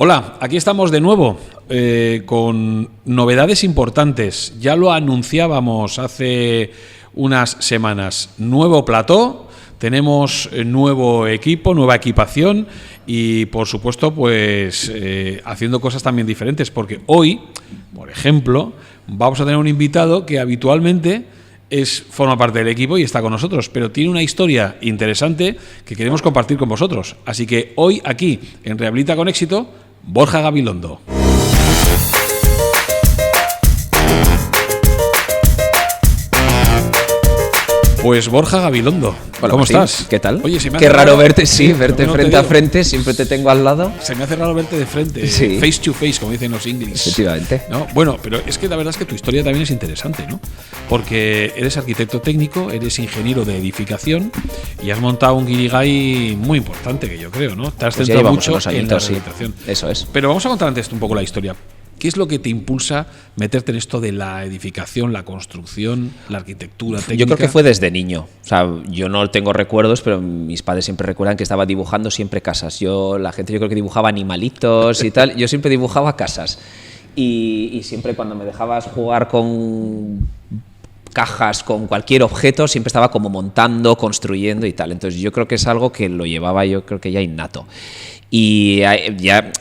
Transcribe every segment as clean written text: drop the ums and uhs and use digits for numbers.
Hola, aquí estamos de nuevo con novedades importantes. Ya lo anunciábamos hace unas semanas. Nuevo plató, tenemos nuevo equipo, nueva equipación y, por supuesto, pues haciendo cosas también diferentes. Porque hoy, por ejemplo, vamos a tener un invitado que habitualmente forma parte del equipo y está con nosotros, pero tiene una historia interesante que queremos compartir con vosotros. Así que hoy aquí, en Rehabilita con Éxito, Borja Gabilondo. Pues Borja Gabilondo, hola, ¿cómo Martín? estás? ¿Qué tal? Oye, qué raro verte, verte frente a frente, siempre te tengo al lado. Se me hace raro verte de frente, sí. Face to face, como dicen los ingleses. Efectivamente. ¿No? Bueno, pero es que la verdad es que tu historia también es interesante, ¿no? Porque eres arquitecto técnico, eres ingeniero de edificación y has montado un guirigay muy importante, que yo creo, ¿no? Te has Pues centrado mucho añitos, en la rehabilitación. Sí. Eso es. Pero vamos a contar antes un poco la historia. ¿Qué es lo que te impulsa meterte en esto de la edificación, la construcción, la arquitectura técnica? Yo creo que fue desde niño. O sea, yo no tengo recuerdos, pero mis padres siempre recuerdan que estaba dibujando siempre casas. La gente yo creo que dibujaba animalitos y tal. Yo siempre dibujaba casas. Y siempre cuando me dejabas jugar con cajas, con cualquier objeto, siempre estaba como montando, construyendo y tal. Entonces yo creo que es algo que lo llevaba yo creo que ya innato. Y ya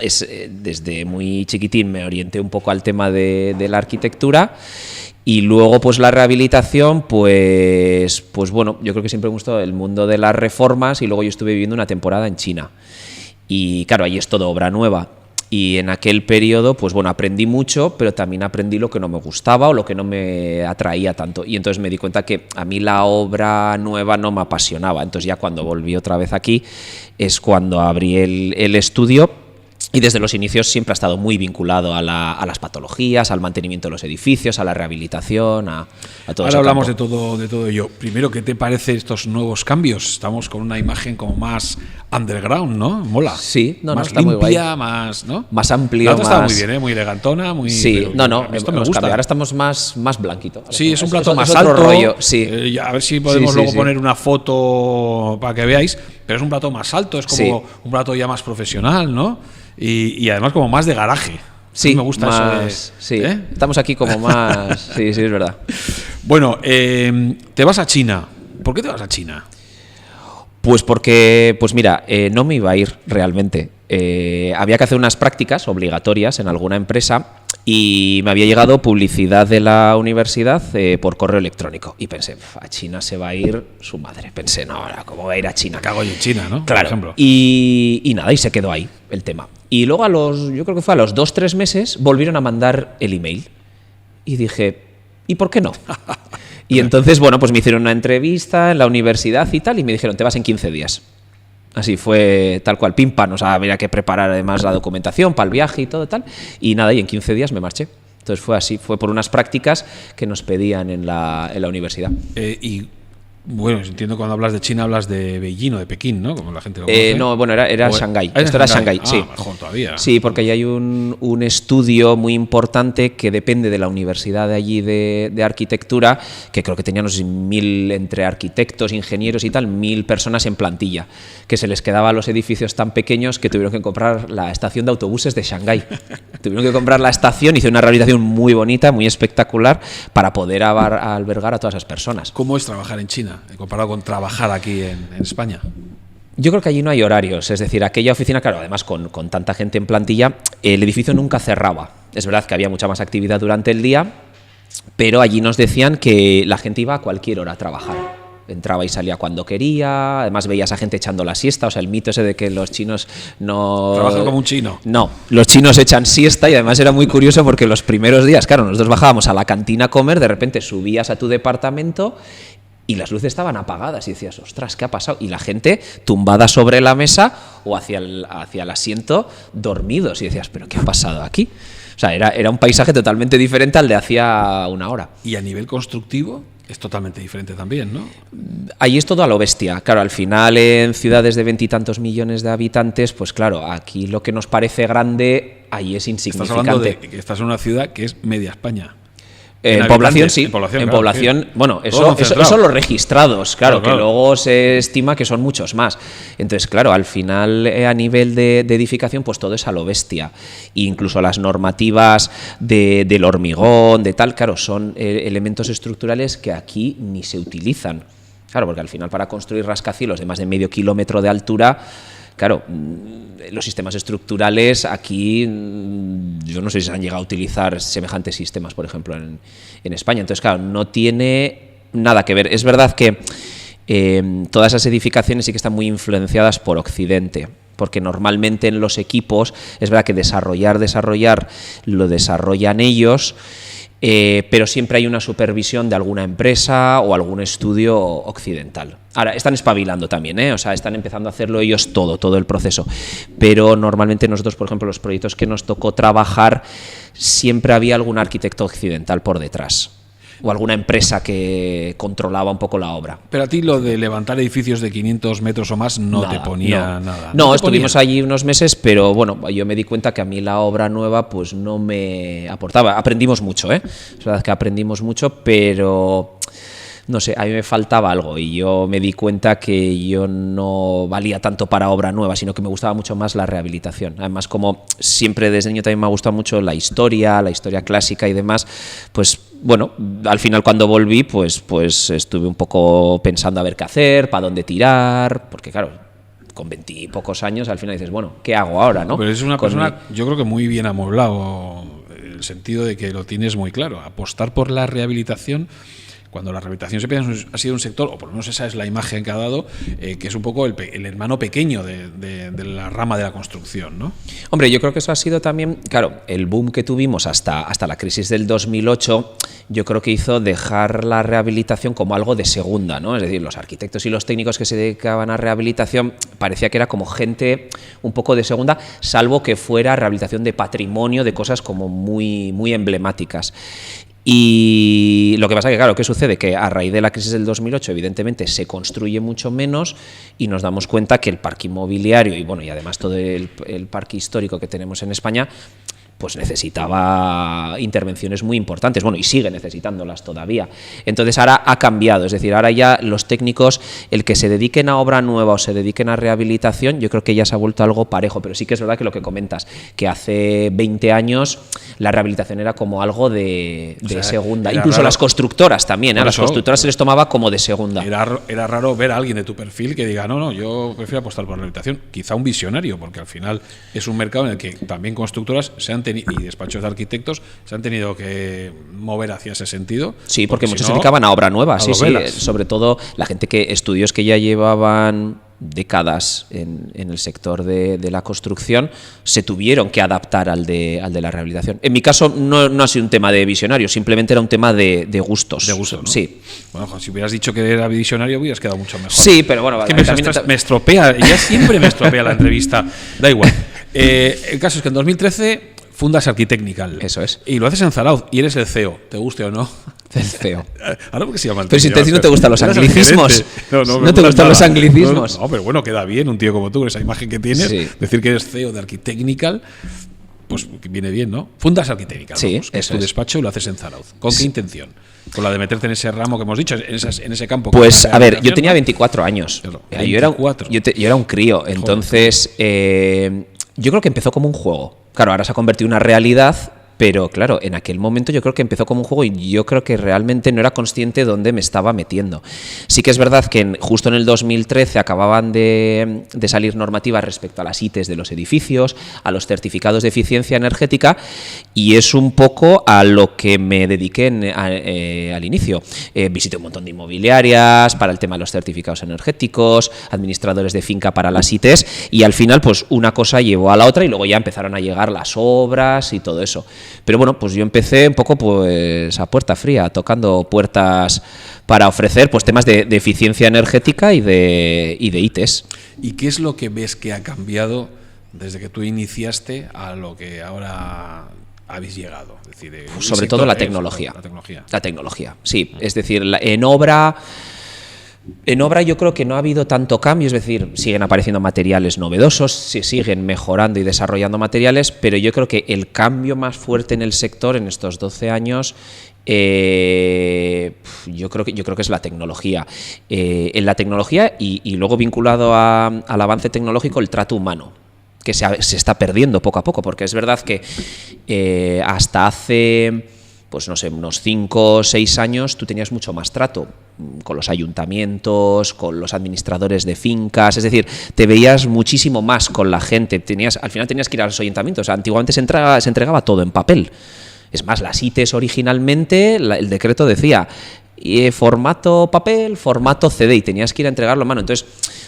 desde muy chiquitín me orienté un poco al tema de la arquitectura y luego pues la rehabilitación, pues bueno, yo creo que siempre me gustó el mundo de las reformas y luego yo estuve viviendo una temporada en China y claro, ahí es todo obra nueva. Y en aquel periodo, pues bueno, aprendí mucho, pero también aprendí lo que no me gustaba o lo que no me atraía tanto. Y entonces me di cuenta que a mí la obra nueva no me apasionaba. Entonces ya cuando volví otra vez aquí es cuando abrí el estudio. Y desde los inicios siempre ha estado muy vinculado a las patologías, al mantenimiento de los edificios, a la rehabilitación, a todo eso. Ahora hablamos de todo ello. Primero, ¿qué te parece estos nuevos cambios? Estamos con una imagen como más underground, ¿no? Mola. Sí, más está limpia, muy guay. más, ¿no? Más amplio. La otra está muy bien, muy elegantona, muy. Sí, esto me gusta. Ahora estamos más blanquito. Sí, es un plato más alto. Rollo, sí. A ver si podemos luego poner una foto para que veáis. Pero es un plato más alto, es como un plato ya más profesional, ¿no? Y además como más de garaje. Sí, me gusta más, eso. Sí, estamos aquí como más. Sí, es verdad. Bueno, te vas a China. ¿Por qué te vas a China? Pues porque, pues mira, no me iba a ir realmente. Había que hacer unas prácticas obligatorias en alguna empresa y me había llegado publicidad de la universidad por correo electrónico. Y pensé, a China se va a ir su madre. Pensé, no, ahora, ¿cómo va a ir a China? Me cago yo en China, ¿no? Claro. Por ejemplo. Y nada, y se quedó ahí el tema. Y luego yo creo que fue a los 2-3 meses, volvieron a mandar el email. Y dije, ¿y por qué no? Y entonces, bueno, pues me hicieron una entrevista en la universidad y tal, y me dijeron, te vas en 15 días. Así fue tal cual, pim pam, o sea, había que preparar además la documentación para el viaje y todo tal, y nada, y en 15 días me marché. Entonces fue así, fue por unas prácticas que nos pedían en la universidad. Y bueno, entiendo cuando hablas de China hablas de Beijing o de Pekín, ¿no? Como la gente lo conoce. No, bueno, era Shanghái. Esto era Shanghái, sí. Mejor todavía. Sí, porque ahí hay un estudio muy importante que depende de la universidad de allí de arquitectura, que creo que tenían unos 1000 entre arquitectos, ingenieros y tal, 1000 personas en plantilla, que se les quedaban los edificios tan pequeños que tuvieron que comprar la estación de autobuses de Shanghái. Tuvieron que comprar la estación, hicieron una rehabilitación muy bonita, muy espectacular, para poder albergar a todas esas personas. ¿Cómo es trabajar en China, comparado con trabajar aquí en España? Yo creo que allí no hay horarios, es decir, aquella oficina, claro, además con tanta gente en plantilla, el edificio nunca cerraba. Es verdad que había mucha más actividad durante el día, pero allí nos decían que la gente iba a cualquier hora a trabajar. Entraba y salía cuando quería, además veías a gente echando la siesta, o sea, el mito ese de que los chinos no... ¿Trabajan como un chino? No, los chinos echan siesta y además era muy curioso porque los primeros días, claro, nosotros bajábamos a la cantina a comer, de repente subías a tu departamento y las luces estaban apagadas y decías, ostras, ¿qué ha pasado? Y la gente tumbada sobre la mesa o hacia el asiento dormidos y decías, ¿pero qué ha pasado aquí? O sea, era un paisaje totalmente diferente al de hacía una hora. Y a nivel constructivo es totalmente diferente también, ¿no? Ahí es todo a lo bestia. Claro, al final en ciudades de 20 y tantos millones de habitantes, pues claro, aquí lo que nos parece grande, ahí es insignificante. Estás hablando de que estás en una ciudad que es media España. En población sí, en población, bueno, eso los registrados, claro, que luego se estima que son muchos más. Entonces, claro, al final a nivel de edificación, pues todo es a lo bestia. E incluso las normativas del hormigón, de tal, claro, son elementos estructurales que aquí ni se utilizan. Claro, porque al final para construir rascacielos de más de medio kilómetro de altura, claro, los sistemas estructurales aquí, yo no sé si se han llegado a utilizar semejantes sistemas, por ejemplo, en España. Entonces, claro, no tiene nada que ver. Es verdad que todas esas edificaciones sí que están muy influenciadas por Occidente, porque normalmente en los equipos es verdad que desarrollar lo desarrollan ellos, pero siempre hay una supervisión de alguna empresa o algún estudio occidental. Ahora, están espabilando también, o sea, están empezando a hacerlo ellos todo el proceso, pero normalmente nosotros, por ejemplo, los proyectos que nos tocó trabajar, siempre había algún arquitecto occidental por detrás, o alguna empresa que controlaba un poco la obra. Pero a ti lo de levantar edificios de 500 metros o más no te ponía nada. No, estuvimos allí unos meses, pero bueno, yo me di cuenta que a mí la obra nueva pues no me aportaba. Aprendimos mucho, es verdad que aprendimos mucho, pero no sé, a mí me faltaba algo y yo me di cuenta que yo no valía tanto para obra nueva, sino que me gustaba mucho más la rehabilitación. Además, como siempre desde niño también me ha gustado mucho la historia clásica y demás, pues bueno, al final cuando volví, pues estuve un poco pensando a ver qué hacer, para dónde tirar, porque claro, con 20 y pocos años al final dices, bueno, ¿qué hago ahora, no? Pero es una persona, yo creo que muy bien amueblado, en el sentido de que lo tienes muy claro, apostar por la rehabilitación. Cuando la rehabilitación siempre ha sido un sector, o por lo menos esa es la imagen que ha dado, que es un poco el hermano pequeño de la rama de la construcción, ¿no? Hombre, yo creo que eso ha sido también, claro, el boom que tuvimos hasta la crisis del 2008, yo creo que hizo dejar la rehabilitación como algo de segunda, ¿no? Es decir, los arquitectos y los técnicos que se dedicaban a rehabilitación parecía que era como gente un poco de segunda, salvo que fuera rehabilitación de patrimonio, de cosas como muy, muy emblemáticas. Y lo que pasa que, claro, ¿qué sucede? Que a raíz de la crisis del 2008, evidentemente, se construye mucho menos y nos damos cuenta que el parque inmobiliario y, bueno, y además todo el parque histórico que tenemos en España, pues necesitaba intervenciones muy importantes, bueno, y sigue necesitándolas todavía. Entonces ahora ha cambiado, es decir, ahora ya los técnicos, el que se dediquen a obra nueva o se dediquen a rehabilitación, yo creo que ya se ha vuelto algo parejo, pero sí que es verdad que lo que comentas, que hace 20 años la rehabilitación era como algo de segunda, incluso raro, las constructoras también, a las constructoras se les tomaba como de segunda. Era raro ver a alguien de tu perfil que diga, no, yo prefiero apostar por la rehabilitación, quizá un visionario, porque al final es un mercado en el que también constructoras y despachos de arquitectos se han tenido que mover hacia ese sentido. Sí, porque muchos se dedicaban a obra nueva, sí, sobre todo la gente estudios que ya llevaban décadas en el sector de la construcción se tuvieron que adaptar al de la rehabilitación. En mi caso no ha sido un tema de visionario, simplemente era un tema de gustos. De gustos, ¿no? Sí. Bueno, si hubieras dicho que era visionario hubieras quedado mucho mejor. Sí, pero bueno, es que me estropea, ya siempre me estropea la entrevista. Da igual. El caso es que en 2013 fundas Arquitecnical. Eso es. Y lo haces en Zarauz y eres el CEO, ¿te guste o no? El CEO. Ahora porque se llama el Pero si no te gustan los anglicismos. No te gustan los anglicismos. No, pero bueno, queda bien un tío como tú, con esa imagen que tienes. Sí. Decir que eres CEO de Arquitecnical, pues viene bien, ¿no? Fundas Arquitecnical, sí, que es tu despacho y lo haces en Zarauz. ¿Con qué intención? Con la de meterte en ese ramo que hemos dicho, en ese campo. Pues a ver, yo tenía 24 años. Claro, 24. Yo era un crío, entonces yo creo que empezó como un juego. Claro, ahora se ha convertido en una realidad, pero claro, en aquel momento yo creo que empezó como un juego y yo creo que realmente no era consciente de dónde me estaba metiendo. Sí que es verdad que justo en el 2013 acababan de salir normativas respecto a las ITES de los edificios, a los certificados de eficiencia energética, y es un poco a lo que me dediqué al inicio. Visité un montón de inmobiliarias para el tema de los certificados energéticos, administradores de finca para las ITES, y al final pues una cosa llevó a la otra y luego ya empezaron a llegar las obras y todo eso. Pero bueno, pues yo empecé un poco pues a puerta fría, tocando puertas para ofrecer pues temas de eficiencia energética y de ITES. ¿Y qué es lo que ves que ha cambiado desde que tú iniciaste a lo que ahora habéis llegado? Es decir, pues sobre todo la tecnología. La tecnología, sí. Es decir, en obra yo creo que no ha habido tanto cambio, es decir, siguen apareciendo materiales novedosos, se siguen mejorando y desarrollando materiales, pero yo creo que el cambio más fuerte en el sector en estos 12 años Yo creo que es la tecnología. En la tecnología y luego vinculado al avance tecnológico, el trato humano, que se está perdiendo poco a poco, porque es verdad que hasta hace, pues no sé, unos 5 o 6 años tú tenías mucho más trato con los ayuntamientos, con los administradores de fincas, es decir, te veías muchísimo más con la gente, al final tenías que ir a los ayuntamientos, antiguamente se entregaba todo en papel. Es más, las ITES originalmente, el decreto decía formato papel, formato CD, y tenías que ir a entregarlo a mano. Entonces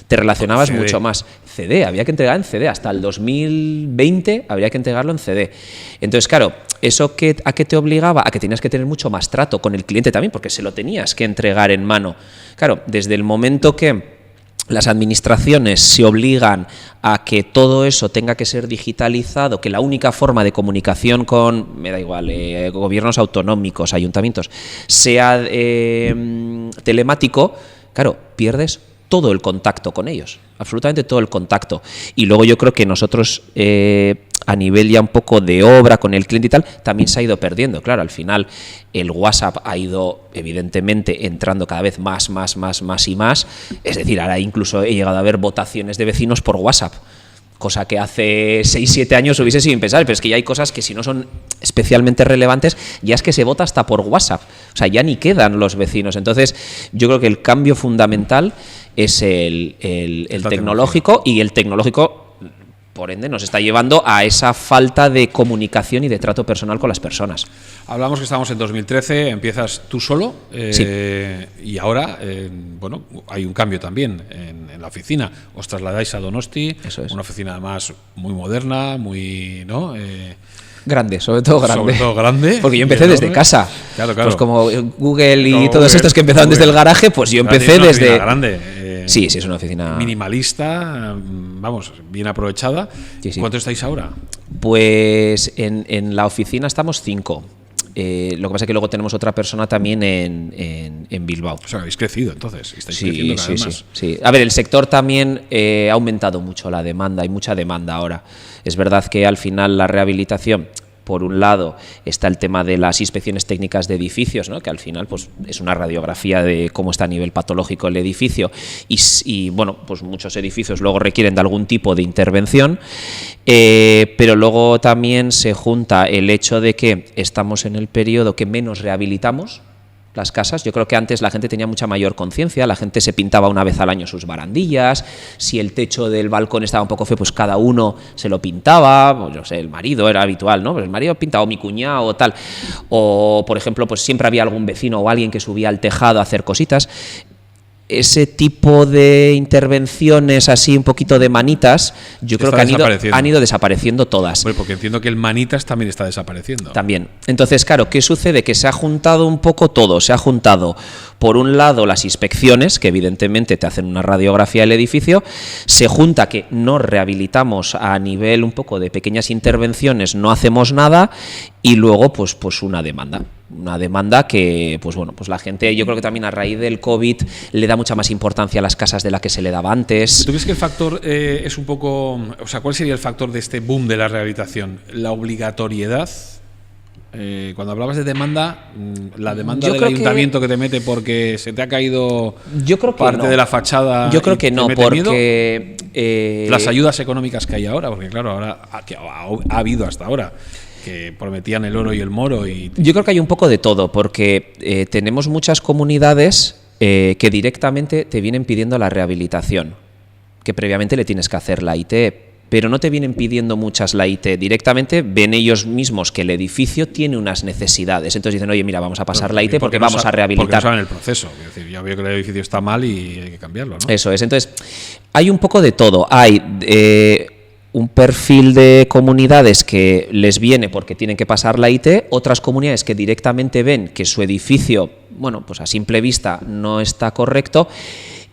te relacionabas mucho más. CD, había que entregar en CD. Hasta el 2020 habría que entregarlo en CD. Entonces, claro, ¿eso a qué te obligaba? A que tenías que tener mucho más trato con el cliente también, porque se lo tenías que entregar en mano. Claro, desde el momento que las administraciones se obligan a que todo eso tenga que ser digitalizado, que la única forma de comunicación con, me da igual, gobiernos autonómicos, ayuntamientos, sea telemático, claro, pierdes todo el contacto con ellos, absolutamente todo el contacto. Y luego yo creo que nosotros, a nivel ya un poco de obra con el cliente y tal, también se ha ido perdiendo. Claro, al final el WhatsApp ha ido evidentemente entrando cada vez más y más. Es decir, ahora incluso he llegado a ver votaciones de vecinos por WhatsApp, cosa que hace 6-7 años hubiese sido impensable, pero es que ya hay cosas que si no son especialmente relevantes, ya es que se vota hasta por WhatsApp. O sea, ya ni quedan los vecinos. Entonces, yo creo que el cambio fundamental es el tecnológico, y el tecnológico, por ende, nos está llevando a esa falta de comunicación y de trato personal con las personas. Hablamos que estamos en 2013, empiezas tú solo, sí. Y ahora, bueno, hay un cambio también en la oficina. Os trasladáis a Donosti, Eso es. Una oficina además muy moderna, muy, ¿no? Grande, sobre todo grande. Sobre todo grande. Porque yo empecé desde casa. Claro. Pues como Google y como todos Google, estos que empezaron desde el garaje, pues yo empecé desde... grande. Sí, es una oficina minimalista, vamos, bien aprovechada. Sí. ¿Cuánto estáis ahora? Pues en la oficina estamos 5. Lo que pasa es que luego tenemos otra persona también en Bilbao. O sea, habéis crecido entonces, estáis creciendo cada vez más. Sí. A ver, el sector también ha aumentado mucho la demanda, hay mucha demanda ahora. Es verdad que al final la rehabilitación, por un lado, está el tema de las inspecciones técnicas de edificios, ¿no? Que al final pues, es una radiografía de cómo está a nivel patológico el edificio y bueno, pues muchos edificios luego requieren de algún tipo de intervención, pero luego también se junta el hecho de que estamos en el periodo que menos rehabilitamos las casas. Yo creo que antes la gente tenía mucha mayor conciencia, la gente se pintaba una vez al año sus barandillas, si el techo del balcón estaba un poco feo, pues cada uno se lo pintaba, pues no sé, el marido era habitual, ¿no? Pues el marido pintaba, o mi cuñado o tal, o por ejemplo, pues siempre había algún vecino o alguien que subía al tejado a hacer cositas. Ese tipo de intervenciones así un poquito de manitas, yo creo que han ido desapareciendo todas. Bueno, porque entiendo que el manitas también está desapareciendo. También. Entonces, claro, ¿qué sucede? Que se ha juntado un poco todo. Se ha juntado, por un lado, las inspecciones, que evidentemente te hacen una radiografía del edificio. Se junta que no rehabilitamos a nivel un poco de pequeñas intervenciones, no hacemos nada. Y luego, pues una demanda. Una demanda que, pues bueno, pues la gente, yo creo que también a raíz del COVID le da mucha más importancia a las casas de la que se le daba antes. ¿Tú crees que el factor es un poco, o sea, cuál sería el factor de este boom de la rehabilitación? ¿La obligatoriedad? Cuando hablabas de demanda, la demanda del ayuntamiento que te mete porque se te ha caído parte de la fachada. Yo creo que no, porque las ayudas económicas que hay ahora, porque claro, ahora ha habido hasta ahora, que prometían el oro y el moro. Yo creo que hay un poco de todo, porque tenemos muchas comunidades que directamente te vienen pidiendo la rehabilitación, que previamente le tienes que hacer la IT, pero no te vienen pidiendo muchas la IT. Directamente ven ellos mismos que el edificio tiene unas necesidades. Entonces dicen, oye, mira, vamos a pasar la IT porque vamos a rehabilitar. Porque no saben el proceso. Es decir, ya veo que el edificio está mal y hay que cambiarlo, ¿no? Eso es. Entonces, hay un poco de todo. Hay un perfil de comunidades que les viene porque tienen que pasar la IT, otras comunidades que directamente ven que su edificio, bueno, pues a simple vista no está correcto.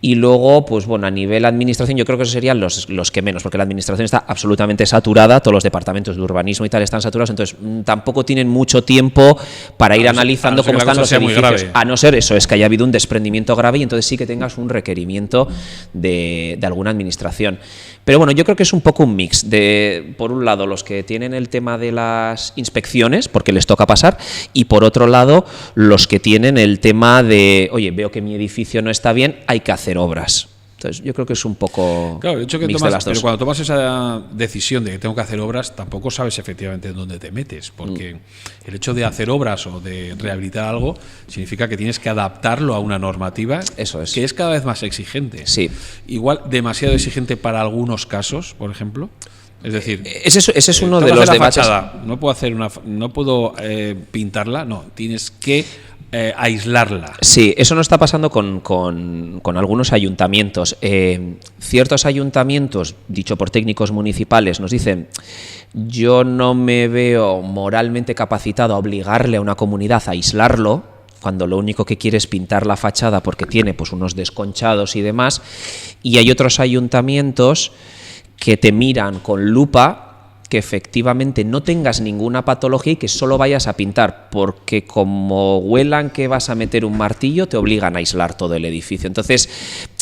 Y luego, pues bueno, a nivel administración yo creo que esos serían los que menos, porque la administración está absolutamente saturada, todos los departamentos de urbanismo y tal están saturados, entonces tampoco tienen mucho tiempo para ir analizando cómo están los edificios. A no ser eso, es que haya habido un desprendimiento grave y entonces sí que tengas un requerimiento de alguna administración. Pero bueno, yo creo que es un poco un mix de, por un lado, los que tienen el tema de las inspecciones, porque les toca pasar, y por otro lado, los que tienen el tema de, oye, veo que mi edificio no está bien, hay que hacer obras. Entonces, yo creo que es un poco claro, el hecho que mix tomas, de las dos. pero cuando tomas esa decisión de que tengo que hacer obras, tampoco sabes efectivamente en dónde te metes, porque el hecho de hacer obras o de rehabilitar algo significa que tienes que adaptarlo a una normativa Eso es. que es cada vez más exigente. Sí. Igual demasiado exigente para algunos casos, por ejemplo. Es decir, ese es uno de tengo que los hacer la debates. fachada, no puedo pintarla, no, tienes que aislarla. Sí, eso no está pasando con algunos ayuntamientos. Ciertos ayuntamientos, dicho por técnicos municipales, nos dicen: yo no me veo moralmente capacitado a obligarle a una comunidad a aislarlo, cuando lo único que quiere es pintar la fachada porque tiene pues unos desconchados y demás. Y hay otros ayuntamientos que te miran con lupa que efectivamente no tengas ninguna patología y que solo vayas a pintar, porque como huelan que vas a meter un martillo, te obligan a aislar todo el edificio. Entonces,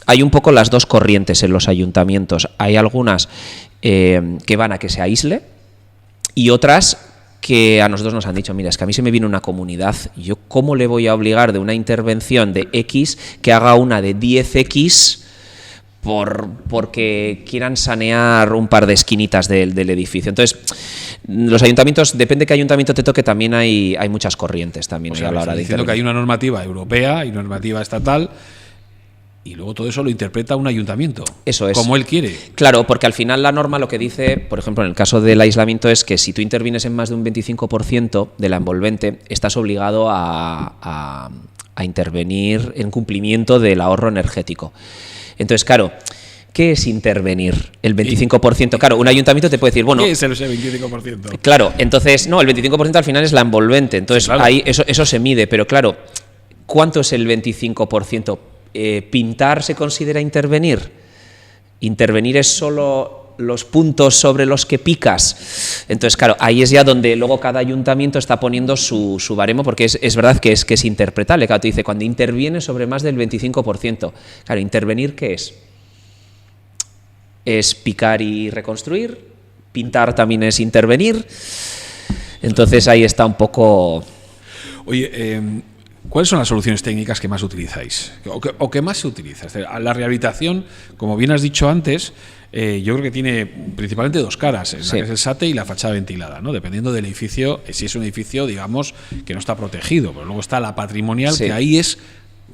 hay un poco las dos corrientes en los ayuntamientos. Hay algunas que van a que se aísle y otras que a nosotros nos han dicho: mira, es que a mí se me viene una comunidad, yo cómo le voy a obligar de una intervención de X que haga una de 10X porque quieran sanear un par de esquinitas del edificio. Entonces, los ayuntamientos, depende de qué ayuntamiento te toque, también hay muchas corrientes también. O sea, a la hora de diciendo que hay una normativa europea y una normativa estatal, y luego todo eso lo interpreta un ayuntamiento. Eso es. Como él quiere. Claro, porque al final la norma lo que dice, por ejemplo, en el caso del aislamiento, es que si tú intervienes en más de un 25% de la envolvente, estás obligado a intervenir en cumplimiento del ahorro energético. Entonces, claro, ¿qué es intervenir? El 25%. Claro, un ayuntamiento te puede decir, bueno... ¿Qué es ese 25%? Claro, entonces, no, el 25% al final es la envolvente. Entonces, sí, claro, ahí eso se mide. Pero claro, ¿cuánto es el 25%? ¿Pintar se considera intervenir? ¿Intervenir es solo los puntos sobre los que picas? Entonces, claro, ahí es ya donde luego cada ayuntamiento está poniendo su baremo, porque es verdad que es interpretable. Claro, te dice, cuando interviene sobre más del 25%. Claro, ¿intervenir qué es? ¿Es picar y reconstruir? ¿Pintar también es intervenir? Entonces ahí está un poco... Oye, ¿cuáles son las soluciones técnicas que más utilizáis? ¿O que más se utiliza? La rehabilitación, como bien has dicho antes, yo creo que tiene principalmente dos caras, la que es el SATE y la fachada ventilada, ¿no? Dependiendo del edificio, si es un edificio, digamos, que no está protegido, pero luego está la patrimonial, que ahí es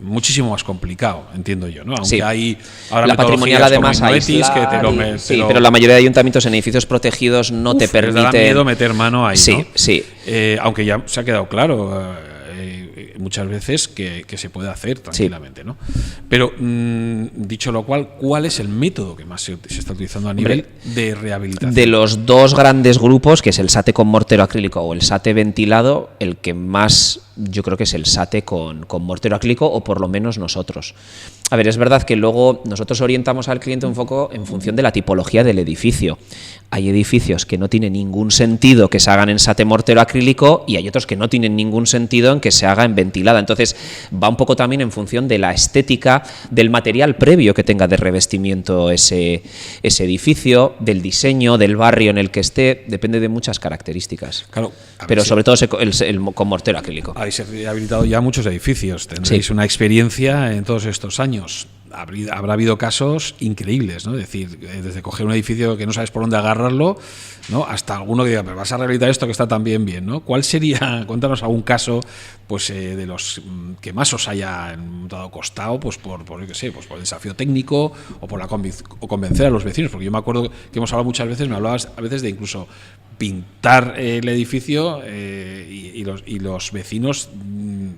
muchísimo más complicado, entiendo yo, ¿no? Aunque hay ahora la patrimonial además pero la mayoría de ayuntamientos en edificios protegidos no te permiten. Les da miedo meter mano ahí, sí, ¿no? Sí. Aunque ya se ha quedado claro muchas veces que se puede hacer tranquilamente, ¿no? Pero dicho lo cual, ¿cuál es el método que más se está utilizando a nivel de rehabilitación? De los dos grandes grupos, que es el SATE con mortero acrílico o el SATE ventilado, el que más yo creo que es el SATE con mortero acrílico, o por lo menos nosotros. A ver, es verdad que luego nosotros orientamos al cliente un poco en función de la tipología del edificio. Hay edificios que no tiene ningún sentido que se hagan en SATE mortero acrílico y hay otros que no tienen ningún sentido en que se haga en ventilada. Entonces va un poco también en función de la estética, del material previo que tenga de revestimiento ese edificio, del diseño, del barrio en el que esté, depende de muchas características. Claro, pero sobre todo con mortero acrílico. Habéis rehabilitado ya muchos edificios, tendréis una experiencia en todos estos años. Habrá habido casos increíbles, ¿no? Es decir, desde coger un edificio que no sabes por dónde agarrarlo, ¿no? Hasta alguno que diga, pero vas a rehabilitar esto que está tan bien, ¿no? ¿Cuál sería, cuéntanos algún caso, pues de los que más os haya dado costado, pues por yo qué sé, pues por el desafío técnico o por convencer a los vecinos? Porque yo me acuerdo que hemos hablado muchas veces, me hablabas a veces de incluso pintar el edificio y los vecinos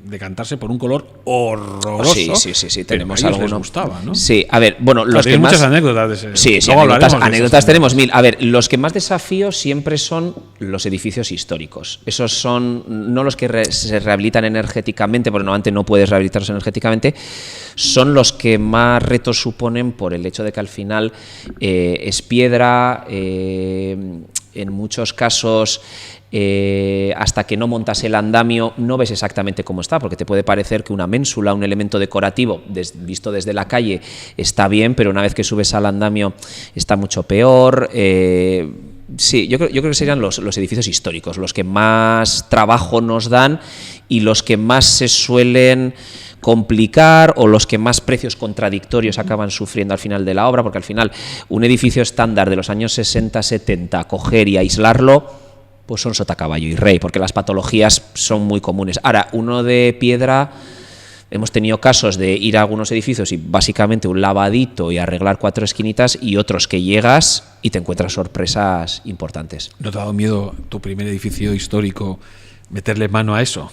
decantarse por un color horroroso. Sí, tenemos alguno. Les gustaba, ¿no? Sí, a ver, bueno, los que muchas más anécdotas de ese. Sí, anécdotas tenemos mil. A ver, los que más desafío siempre son los edificios históricos. Esos son no los que se rehabilitan energéticamente, porque normalmente no puedes rehabilitarlos energéticamente, son los que más retos suponen por el hecho de que al final es piedra, en muchos casos, hasta que no montas el andamio, no ves exactamente cómo está, porque te puede parecer que una ménsula, un elemento decorativo, visto desde la calle, está bien, pero una vez que subes al andamio está mucho peor. Sí, yo creo que serían los edificios históricos los que más trabajo nos dan y los que más se suelen complicar o los que más precios contradictorios acaban sufriendo al final de la obra, porque al final un edificio estándar de los años 60-70, coger y aislarlo, pues son sota, caballo y rey, porque las patologías son muy comunes. Ahora, uno de piedra, hemos tenido casos de ir a algunos edificios y básicamente un lavadito y arreglar 4 esquinitas, y otros que llegas y te encuentras sorpresas importantes. ¿No te ha dado miedo tu primer edificio histórico meterle mano a eso?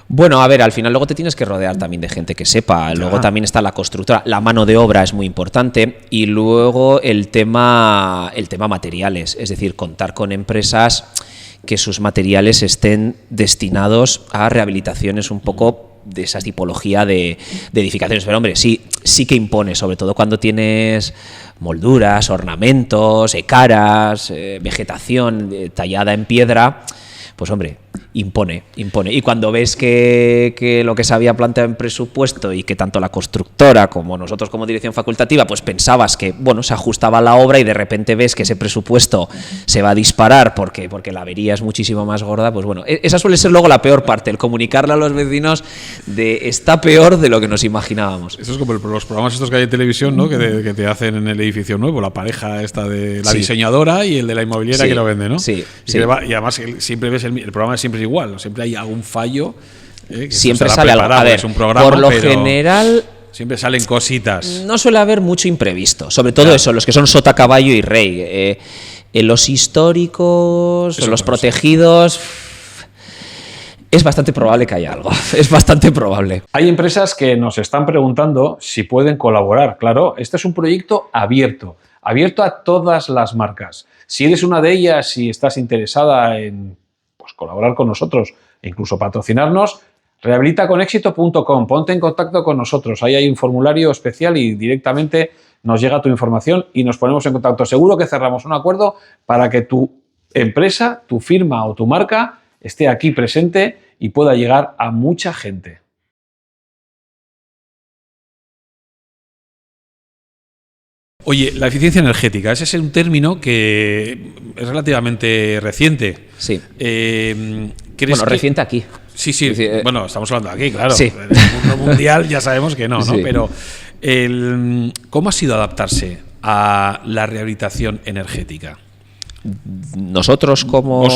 Bueno, a ver, al final luego te tienes que rodear también de gente que sepa. Luego también está la constructora, la mano de obra es muy importante, y luego el tema materiales, es decir, contar con empresas que sus materiales estén destinados a rehabilitaciones un poco de esa tipología de edificaciones. Pero hombre, sí que impone, sobre todo cuando tienes molduras, ornamentos, caras, vegetación tallada en piedra, pues hombre, impone. Y cuando ves que lo que se había planteado en presupuesto y que tanto la constructora como nosotros como dirección facultativa, pues pensabas que, bueno, se ajustaba a la obra, y de repente ves que ese presupuesto se va a disparar porque la avería es muchísimo más gorda, pues bueno, esa suele ser luego la peor parte, el comunicarle a los vecinos de está peor de lo que nos imaginábamos. Eso es como los programas estos que hay en televisión, ¿no? Que te hacen en el edificio nuevo, la pareja esta de la diseñadora y el de la inmobiliaria que lo vende, ¿no? Sí. Y además siempre ves el programa siempre es igual, ¿no? Siempre hay algún fallo. Siempre sale algo. A ver, es un programa, por lo general siempre salen cositas. No suele haber mucho imprevisto, sobre todo eso, los que son sota, caballo y rey. En los históricos, en los protegidos, es bastante probable que haya algo. Es bastante probable. Hay empresas que nos están preguntando si pueden colaborar. Claro, este es un proyecto abierto a todas las marcas. Si eres una de ellas y estás interesada en colaborar con nosotros e incluso patrocinarnos, rehabilitaconexito.com, ponte en contacto con nosotros, ahí hay un formulario especial y directamente nos llega tu información y nos ponemos en contacto. Seguro que cerramos un acuerdo para que tu empresa, tu firma o tu marca esté aquí presente y pueda llegar a mucha gente. Oye, la eficiencia energética, ese es un término que es relativamente reciente. Sí. Bueno, reciente aquí. Sí. Bueno, estamos hablando de aquí, claro. Sí. En el mundo mundial ya sabemos que no, ¿no? Sí. Pero ¿cómo ha sido adaptarse a la rehabilitación energética? Vosotros como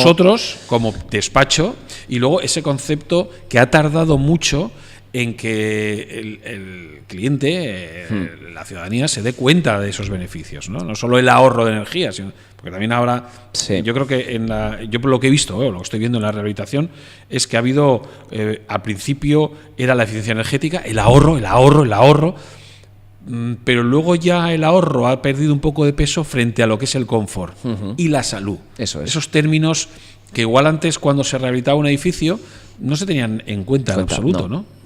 despacho, y luego ese concepto que ha tardado mucho en que el cliente, la ciudadanía, se dé cuenta de esos beneficios, ¿no? No solo el ahorro de energía, sino porque también ahora, yo creo que yo por lo que he visto, lo que estoy viendo en la rehabilitación, es que ha habido, al principio era la eficiencia energética, el ahorro, pero luego ya el ahorro ha perdido un poco de peso frente a lo que es el confort y la salud. Eso es. Esos términos que igual antes, cuando se rehabilitaba un edificio, no se tenían en cuenta en absoluto, ¿no?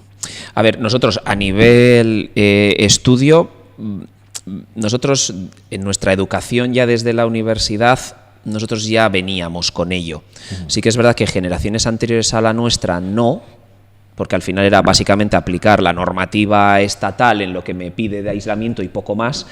A ver, nosotros a nivel estudio, nosotros en nuestra educación ya desde la universidad, nosotros ya veníamos con ello. Sí que es verdad que generaciones anteriores a la nuestra no, porque al final era básicamente aplicar la normativa estatal en lo que me pide de aislamiento y poco más.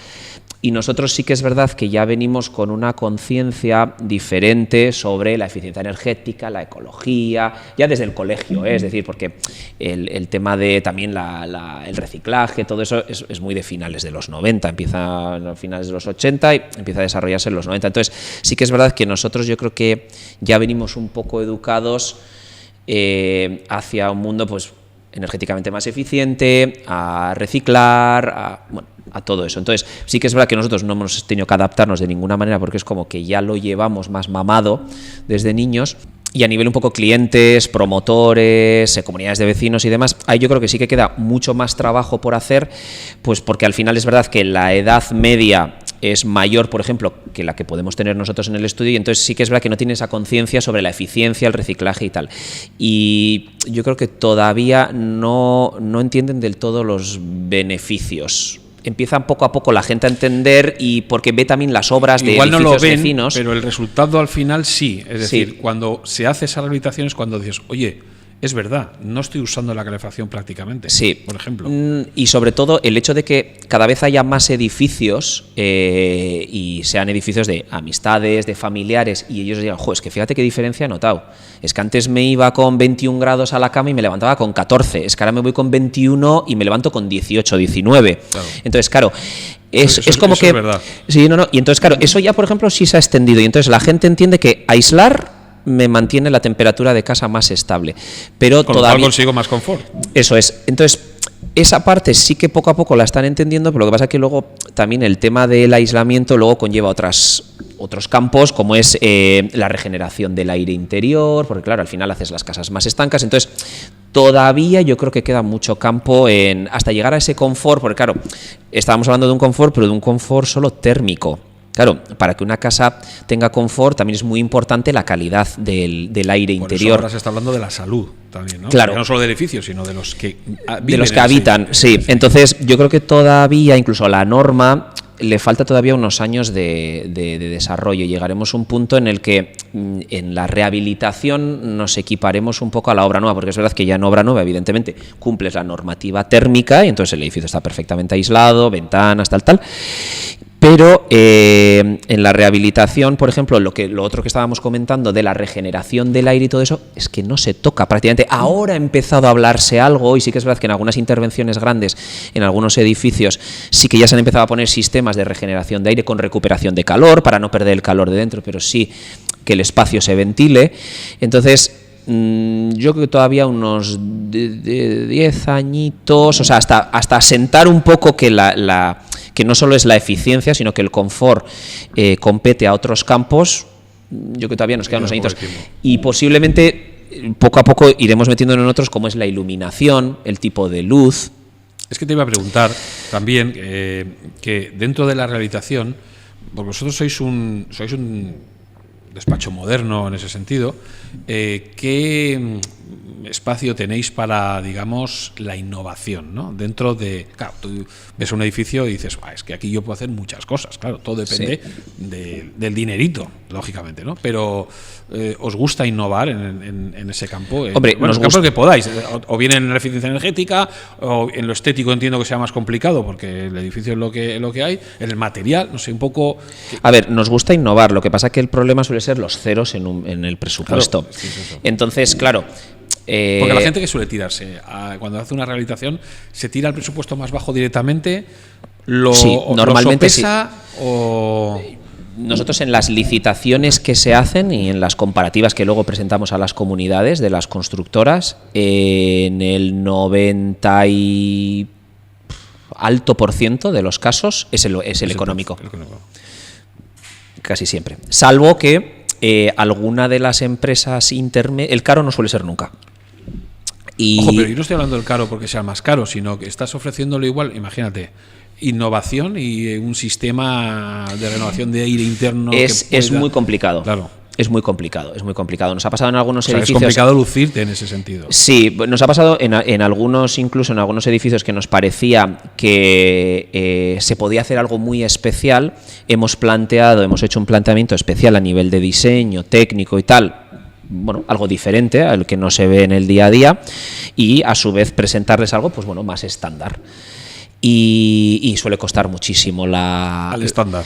Y nosotros sí que es verdad que ya venimos con una conciencia diferente sobre la eficiencia energética, la ecología, ya desde el colegio, es decir, porque el tema de también el reciclaje, todo eso es muy de finales de los 90, empieza a finales de los 80 y empieza a desarrollarse en los 90. Entonces sí que es verdad que nosotros yo creo que ya venimos un poco educados hacia un mundo pues energéticamente más eficiente, a reciclar, a todo eso. Entonces, sí que es verdad que nosotros no hemos tenido que adaptarnos de ninguna manera porque es como que ya lo llevamos más mamado desde niños. Y a nivel un poco clientes, promotores, comunidades de vecinos y demás, ahí yo creo que sí que queda mucho más trabajo por hacer, pues porque al final es verdad que la edad media es mayor, por ejemplo, que la que podemos tener nosotros en el estudio, y entonces sí que es verdad que no tiene esa conciencia sobre la eficiencia, el reciclaje y tal. Y yo creo que todavía no entienden del todo los beneficios empiezan poco a poco la gente a entender y porque ve también las obras de igual edificios no lo ven, vecinos. pero el resultado al final sí. Es decir, cuando se hace esa rehabilitación es cuando dices, oye, es verdad, no estoy usando la calefacción prácticamente, por ejemplo. Y sobre todo el hecho de que cada vez haya más edificios y sean edificios de amistades, de familiares, y ellos digan, es que fíjate qué diferencia he notado. Es que antes me iba con 21 grados a la cama y me levantaba con 14. Es que ahora me voy con 21 y me levanto con 18, 19. Claro. Entonces, claro, es como que... Es verdad. Sí, no. Y entonces, claro, eso ya, por ejemplo, sí se ha extendido. Y entonces la gente entiende que aislar me mantiene la temperatura de casa más estable, pero con todavía lo cual consigo más confort. Eso es. Entonces, esa parte sí que poco a poco la están entendiendo, pero lo que pasa es que luego también el tema del aislamiento luego conlleva otros campos, como es la regeneración del aire interior, porque claro, al final haces las casas más estancas. Entonces, todavía yo creo que queda mucho campo hasta llegar a ese confort, porque claro, estábamos hablando de un confort, pero de un confort solo térmico. Claro, para que una casa tenga confort también es muy importante la calidad del aire interior. Por eso ahora se está hablando de la salud también, ¿no? Claro. No solo del edificio, sino de los que viven. De los que habitan, sí. Entonces, yo creo que todavía, incluso a la norma, le falta todavía unos años de desarrollo. Llegaremos a un punto en el que en la rehabilitación nos equiparemos un poco a la obra nueva, porque es verdad que ya en obra nueva, evidentemente, cumples la normativa térmica y entonces el edificio está perfectamente aislado, ventanas, tal. Pero en la rehabilitación, por ejemplo, lo otro que estábamos comentando de la regeneración del aire y todo eso, es que no se toca prácticamente. Ahora ha empezado a hablarse algo, y sí que es verdad que en algunas intervenciones grandes, en algunos edificios, sí que ya se han empezado a poner sistemas de regeneración de aire con recuperación de calor, para no perder el calor de dentro, pero sí que el espacio se ventile. Entonces, yo creo que todavía unos 10 añitos, o sea, hasta asentar un poco que que no solo es la eficiencia, sino que el confort compete a otros campos. Yo creo que todavía nos quedan unos añitos. Y posiblemente poco a poco iremos metiéndonos en otros, como es la iluminación, el tipo de luz. Es que te iba a preguntar también que dentro de la rehabilitación, porque vosotros sois un despacho moderno en ese sentido, ¿qué espacio tenéis para, digamos, la innovación, ¿no? Dentro de... Claro, tú ves un edificio y dices, es que aquí yo puedo hacer muchas cosas, claro, todo depende del dinerito, lógicamente, ¿no? Pero ¿os gusta innovar en ese campo? Hombre, los campos que podáis, o bien en la eficiencia energética, o en lo estético entiendo que sea más complicado, porque el edificio es lo que hay, en el material, no sé, un poco... A ver, nos gusta innovar, lo que pasa es que el problema suele ser los ceros en el presupuesto. Claro, sí. Entonces, claro... porque la gente que suele tirarse, cuando hace una rehabilitación, se tira el presupuesto más bajo directamente, normalmente lo sopesa, o... Nosotros en las licitaciones que se hacen y en las comparativas que luego presentamos a las comunidades de las constructoras, en el 90 y alto por ciento de los casos es el económico. Casi siempre. Salvo que alguna de las empresas intermedias, el caro no suele ser nunca. Ojo, pero yo no estoy hablando del caro porque sea más caro, sino que estás ofreciéndolo igual, imagínate, innovación y un sistema de renovación de aire interno. Es muy complicado. Claro. Es muy complicado. Nos ha pasado en algunos edificios... Es complicado lucirte en ese sentido. Sí, nos ha pasado en algunos edificios que nos parecía que se podía hacer algo muy especial. Hemos hecho un planteamiento especial a nivel de diseño, técnico y tal. Bueno, algo diferente al que no se ve en el día a día, y a su vez presentarles algo más estándar. Y suele costar muchísimo al estándar.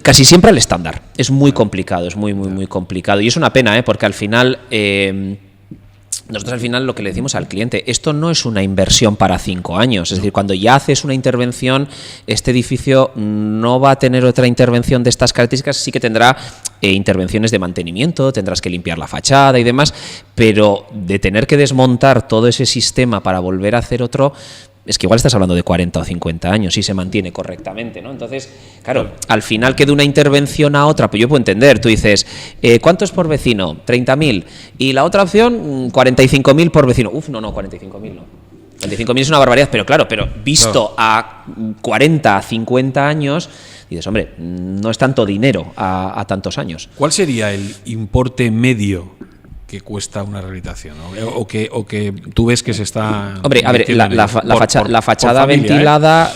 Casi siempre al estándar. Es muy complicado, es muy complicado. Y es una pena, porque al final... nosotros al final lo que le decimos al cliente, esto no es una inversión para 5 años, es decir, cuando ya haces una intervención, este edificio no va a tener otra intervención de estas características, sí que tendrá intervenciones de mantenimiento, tendrás que limpiar la fachada y demás, pero de tener que desmontar todo ese sistema para volver a hacer otro, es que igual estás hablando de 40 o 50 años si se mantiene correctamente, ¿no? Entonces, claro, al final que de una intervención a otra, pues yo puedo entender, tú dices, ¿cuánto es por vecino? 30.000. Y la otra opción, 45.000 por vecino. No, 45.000 no. 45.000 es una barbaridad, pero claro, visto a 40, 50 años, dices, hombre, no es tanto dinero a tantos años. ¿Cuál sería el importe medio que cuesta una rehabilitación, ¿no? o que tú ves que se está... Hombre, a ver, la fachada familia, ventilada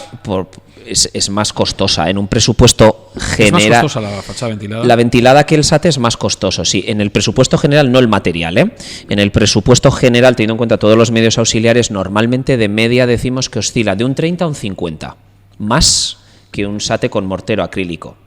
es más costosa. En un presupuesto general... ¿Es más costosa la fachada ventilada? La ventilada que el SAT es más costoso, sí. En el presupuesto general, no el material, ¿eh? En el presupuesto general, teniendo en cuenta todos los medios auxiliares, normalmente de media decimos que oscila de un 30 a un 50. Más que un SAT con mortero acrílico.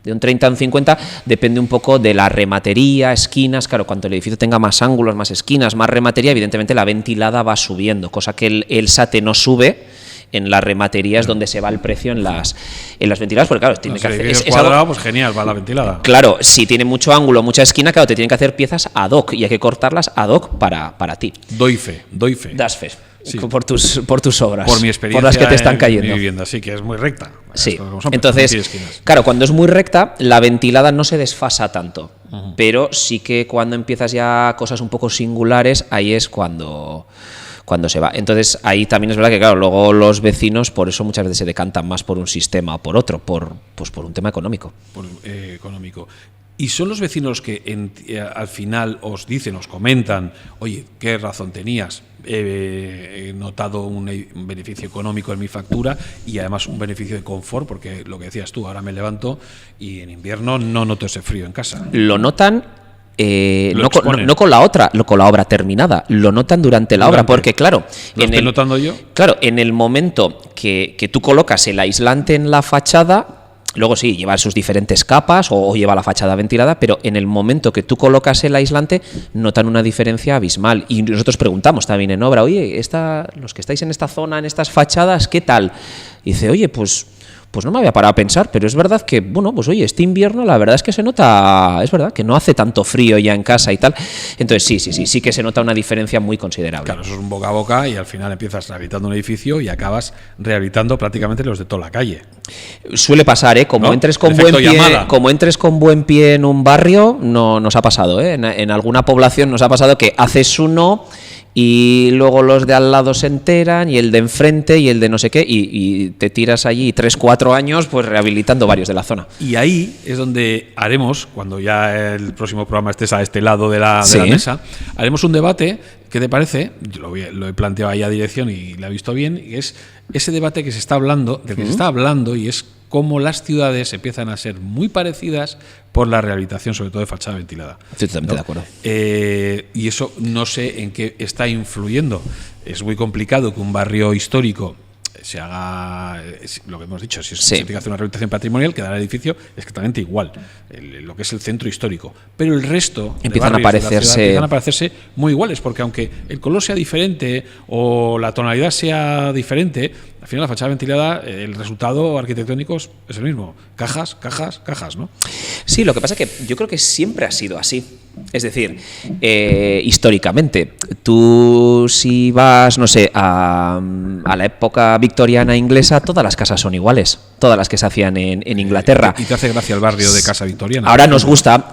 De un 30 a un 50 depende un poco de la rematería, esquinas. Claro, cuanto el edificio tenga más ángulos, más esquinas, más rematería, evidentemente la ventilada va subiendo, cosa que el SAT no sube. En la rematería es donde se va el precio en las ventiladas, porque claro, tiene que hacer... Es cuadrado, algo, pues genial, va la ventilada. Claro, si tiene mucho ángulo, mucha esquina, claro, te tienen que hacer piezas ad hoc y hay que cortarlas ad hoc para ti. Doy fe. Das fe. Sí. Por tus obras. Por mi experiencia. Por las que te están cayendo. En mi vivienda, sí, que es muy recta. Sí. Entonces, claro, cuando es muy recta, la ventilada no se desfasa tanto. Pero sí que cuando empiezas ya cosas un poco singulares, ahí es cuando se va. Entonces, ahí también es verdad que, claro, luego los vecinos, por eso muchas veces se decantan más por un sistema o por otro, por un tema económico. Económico. Y son los vecinos que al final os dicen, os comentan, oye, qué razón tenías, he notado un beneficio económico en mi factura y además un beneficio de confort, porque lo que decías tú, ahora me levanto y en invierno no noto ese frío en casa. Lo notan... no con la obra terminada, lo notan durante la obra, porque claro, ¿lo estoy notando yo? Claro, en el momento que tú colocas el aislante en la fachada, luego sí, lleva sus diferentes capas o lleva la fachada ventilada, pero en el momento que tú colocas el aislante notan una diferencia abismal. Y nosotros preguntamos también en obra, oye, los que estáis en esta zona, en estas fachadas, ¿qué tal? Y dice, oye, pues no me había parado a pensar, pero es verdad que, bueno, pues oye, este invierno la verdad es que se nota, es verdad, que no hace tanto frío ya en casa y tal. Entonces sí que se nota una diferencia muy considerable. Claro, eso es un boca a boca y al final empiezas rehabilitando un edificio y acabas rehabilitando prácticamente los de toda la calle. Suele pasar, ¿eh? Como entres con buen pie en un barrio, no nos ha pasado, ¿eh? En alguna población nos ha pasado que haces uno y luego los de al lado se enteran y el de enfrente y el de no sé qué y te tiras allí 3-4 años pues rehabilitando varios de la zona. Y ahí es donde haremos, cuando ya el próximo programa estés a este lado de la mesa, haremos un debate. ¿Qué te parece? Yo lo he planteado ahí a dirección y lo he visto bien, y es ese debate que se está hablando, del que se está hablando, y es cómo las ciudades empiezan a ser muy parecidas por la rehabilitación, sobre todo de fachada ventilada. Estoy totalmente de acuerdo. Y eso no sé en qué está influyendo. Es muy complicado que un barrio histórico se haga, lo que hemos dicho, si se tiene que hacer una rehabilitación patrimonial, quedará el edificio exactamente igual, lo que es el centro histórico. Pero el resto empiezan a parecerse muy iguales, porque aunque el color sea diferente o la tonalidad sea diferente, al final la fachada ventilada, el resultado arquitectónico es el mismo. Cajas, ¿no? Sí, lo que pasa es que yo creo que siempre ha sido así. Es decir, históricamente, tú si vas, no sé, a la época victoriana inglesa, todas las casas son iguales, todas las que se hacían en Inglaterra. Y te hace gracia el barrio de casa victoriana. Ahora nos gusta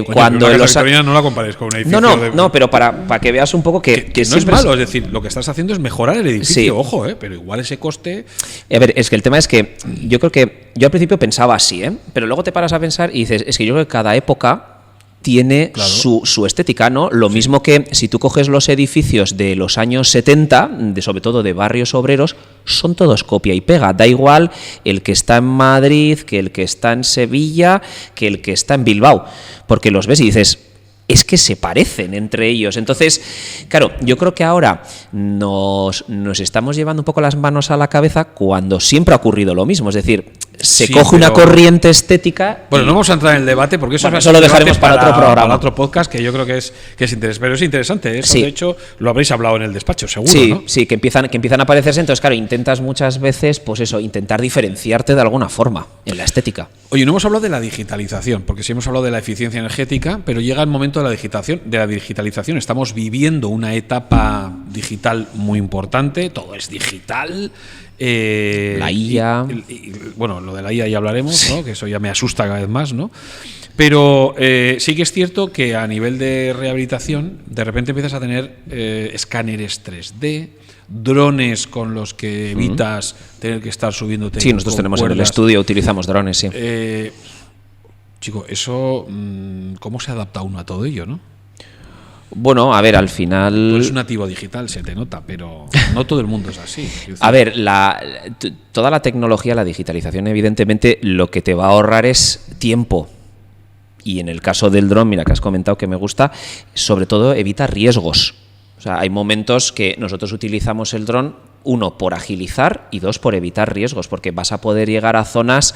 cuando la casa victoriana no la compares con un edificio. No, pero para que veas un poco que no es malo, es decir, lo que estás haciendo es mejorar el edificio, ojo, pero igual ese coste. A ver, es que el tema es que yo creo que yo al principio pensaba así, pero luego te paras a pensar y dices, es que yo creo que cada época tiene su estética, ¿no? Lo mismo que si tú coges los edificios de los años 70, sobre todo de barrios obreros, son todos copia y pega. Da igual el que está en Madrid, que el que está en Sevilla, que el que está en Bilbao. Porque los ves y dices, es que se parecen entre ellos. Entonces, claro, yo creo que ahora nos estamos llevando un poco las manos a la cabeza cuando siempre ha ocurrido lo mismo. Es decir, se coge una corriente estética. Bueno, no vamos a entrar en el debate porque eso lo dejaremos para otro programa. Para otro podcast que yo creo que es interesante. Pero es interesante. Eso, de hecho, lo habréis hablado en el despacho, seguro, ¿no? Sí, que empiezan a parecerse. Entonces, claro, intentas muchas veces, pues eso, intentar diferenciarte de alguna forma en la estética. Oye, no hemos hablado de la digitalización, porque sí hemos hablado de la eficiencia energética, pero llega el momento de la digitalización. Estamos viviendo una etapa digital muy importante. Todo es digital. La IA. Bueno, lo de la IA ya hablaremos, ¿no? Que eso ya me asusta cada vez más, ¿no? Pero sí que es cierto que a nivel de rehabilitación, de repente empiezas a tener escáneres 3D, drones con los que evitas tener que estar subiéndote. Sí, nosotros tenemos cuerdas. En el estudio, utilizamos drones, sí. Chico, eso, ¿cómo se adapta uno a todo ello, no? Bueno, a ver, al final... Tú eres un nativo digital, se te nota, pero no todo el mundo es así. A ver, toda la tecnología, la digitalización, evidentemente, lo que te va a ahorrar es tiempo. Y en el caso del dron, mira, que has comentado que me gusta, sobre todo evita riesgos. O sea, hay momentos que nosotros utilizamos el dron, uno, por agilizar y dos, por evitar riesgos, porque vas a poder llegar a zonas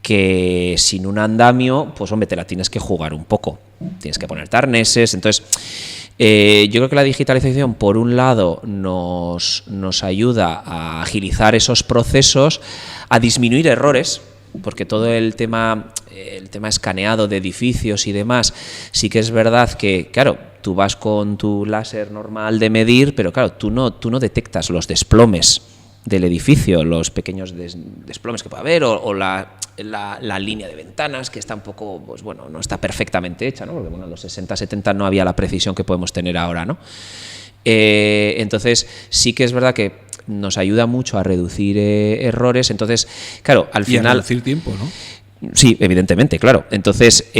que sin un andamio, pues hombre, te la tienes que jugar un poco. Tienes que ponerte arneses. Entonces, yo creo que la digitalización, por un lado, nos ayuda a agilizar esos procesos, a disminuir errores, porque todo el tema escaneado de edificios y demás, sí que es verdad que, claro, tú vas con tu láser normal de medir, pero claro, tú no detectas los desplomes del edificio, los pequeños desplomes que puede haber, o la línea de ventanas, que está un poco, pues bueno, no está perfectamente hecha, ¿no? Porque bueno, en los 60, 70 no había la precisión que podemos tener ahora, ¿no? Entonces, sí que es verdad que nos ayuda mucho a reducir errores. Entonces, claro, al final... Y a reducir tiempo, ¿no? Sí, evidentemente, claro. Entonces,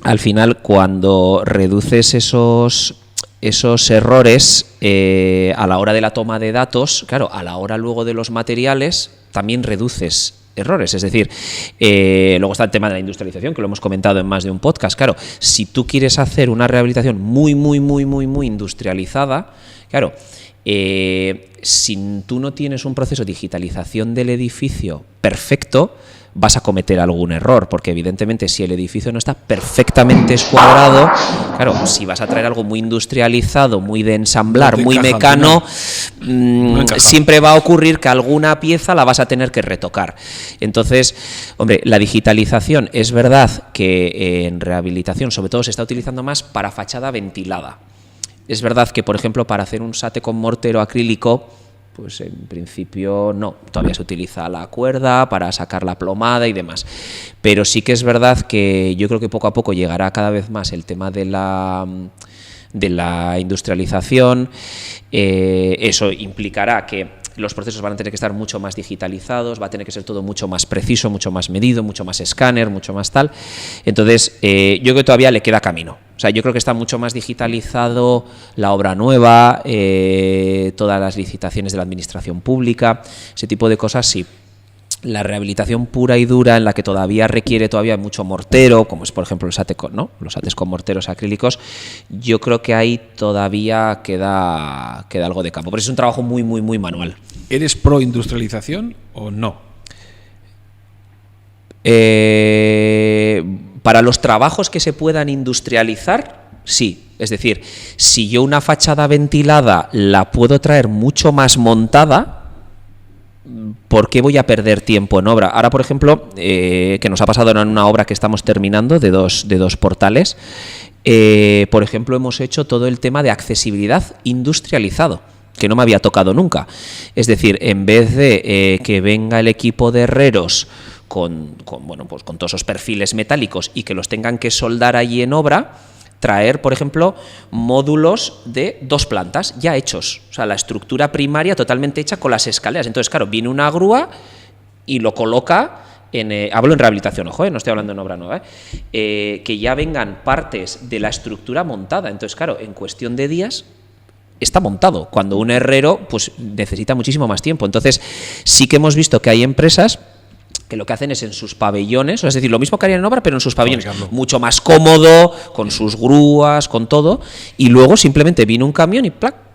al final, cuando reduces esos errores a la hora de la toma de datos, claro, a la hora luego de los materiales, también reduces errores. Es decir, luego está el tema de la industrialización, que lo hemos comentado en más de un podcast. Claro, si tú quieres hacer una rehabilitación muy industrializada, claro, si tú no tienes un proceso de digitalización del edificio perfecto, vas a cometer algún error, porque evidentemente si el edificio no está perfectamente escuadrado, claro, si vas a traer algo muy industrializado, muy de ensamblar, muy mecano, siempre va a ocurrir que alguna pieza la vas a tener que retocar. Entonces, hombre, la digitalización es verdad que en rehabilitación sobre todo se está utilizando más para fachada ventilada. Es verdad que, por ejemplo, para hacer un sate con mortero acrílico, pues en principio no, todavía se utiliza la cuerda para sacar la plomada y demás. Pero sí que es verdad que yo creo que poco a poco llegará cada vez más el tema de la industrialización. Eso implicará que los procesos van a tener que estar mucho más digitalizados, va a tener que ser todo mucho más preciso, mucho más medido, mucho más escáner, mucho más tal. Entonces, yo creo que todavía le queda camino. O sea, yo creo que está mucho más digitalizado la obra nueva, todas las licitaciones de la administración pública, ese tipo de cosas, sí. La rehabilitación pura y dura, en la que todavía requiere mucho mortero, como es por ejemplo los sates con morteros acrílicos, yo creo que ahí todavía queda algo de campo. Pero es un trabajo muy manual. ¿Eres pro industrialización o no? Para los trabajos que se puedan industrializar, sí. Es decir, si yo una fachada ventilada la puedo traer mucho más montada, ¿por qué voy a perder tiempo en obra? Ahora, por ejemplo, que nos ha pasado en una obra que estamos terminando de dos portales, por ejemplo, hemos hecho todo el tema de accesibilidad industrializado, que no me había tocado nunca. Es decir, en vez de que venga el equipo de herreros con todos esos perfiles metálicos y que los tengan que soldar allí en obra, traer, por ejemplo, módulos de 2 plantas ya hechos. O sea, la estructura primaria totalmente hecha con las escaleras. Entonces, claro, viene una grúa y lo coloca hablo en rehabilitación, ojo, no estoy hablando en obra nueva, que ya vengan partes de la estructura montada. Entonces, claro, en cuestión de días está montado, cuando un herrero pues necesita muchísimo más tiempo. Entonces, sí que hemos visto que hay empresas que lo que hacen es en sus pabellones, es decir, lo mismo que harían en obra, pero en sus pabellones, mucho más cómodo, con sus grúas, con todo, y luego simplemente viene un camión y plac,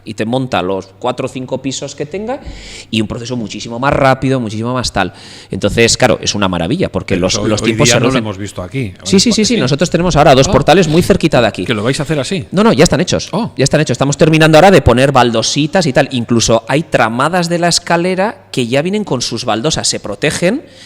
y te monta los 4 o 5 pisos que tenga, y un proceso muchísimo más rápido, muchísimo más tal. Entonces, claro, es una maravilla, porque los tiempos se reducen. No lo hemos visto aquí. Sí, nosotros tenemos ahora 2 portales muy cerquita de aquí. ¿Que lo vais a hacer así? No, ya están hechos. Ya están hechos. Estamos terminando ahora de poner baldositas y tal. Incluso hay tramadas de la escalera que ya vienen con sus baldosas, se protegen.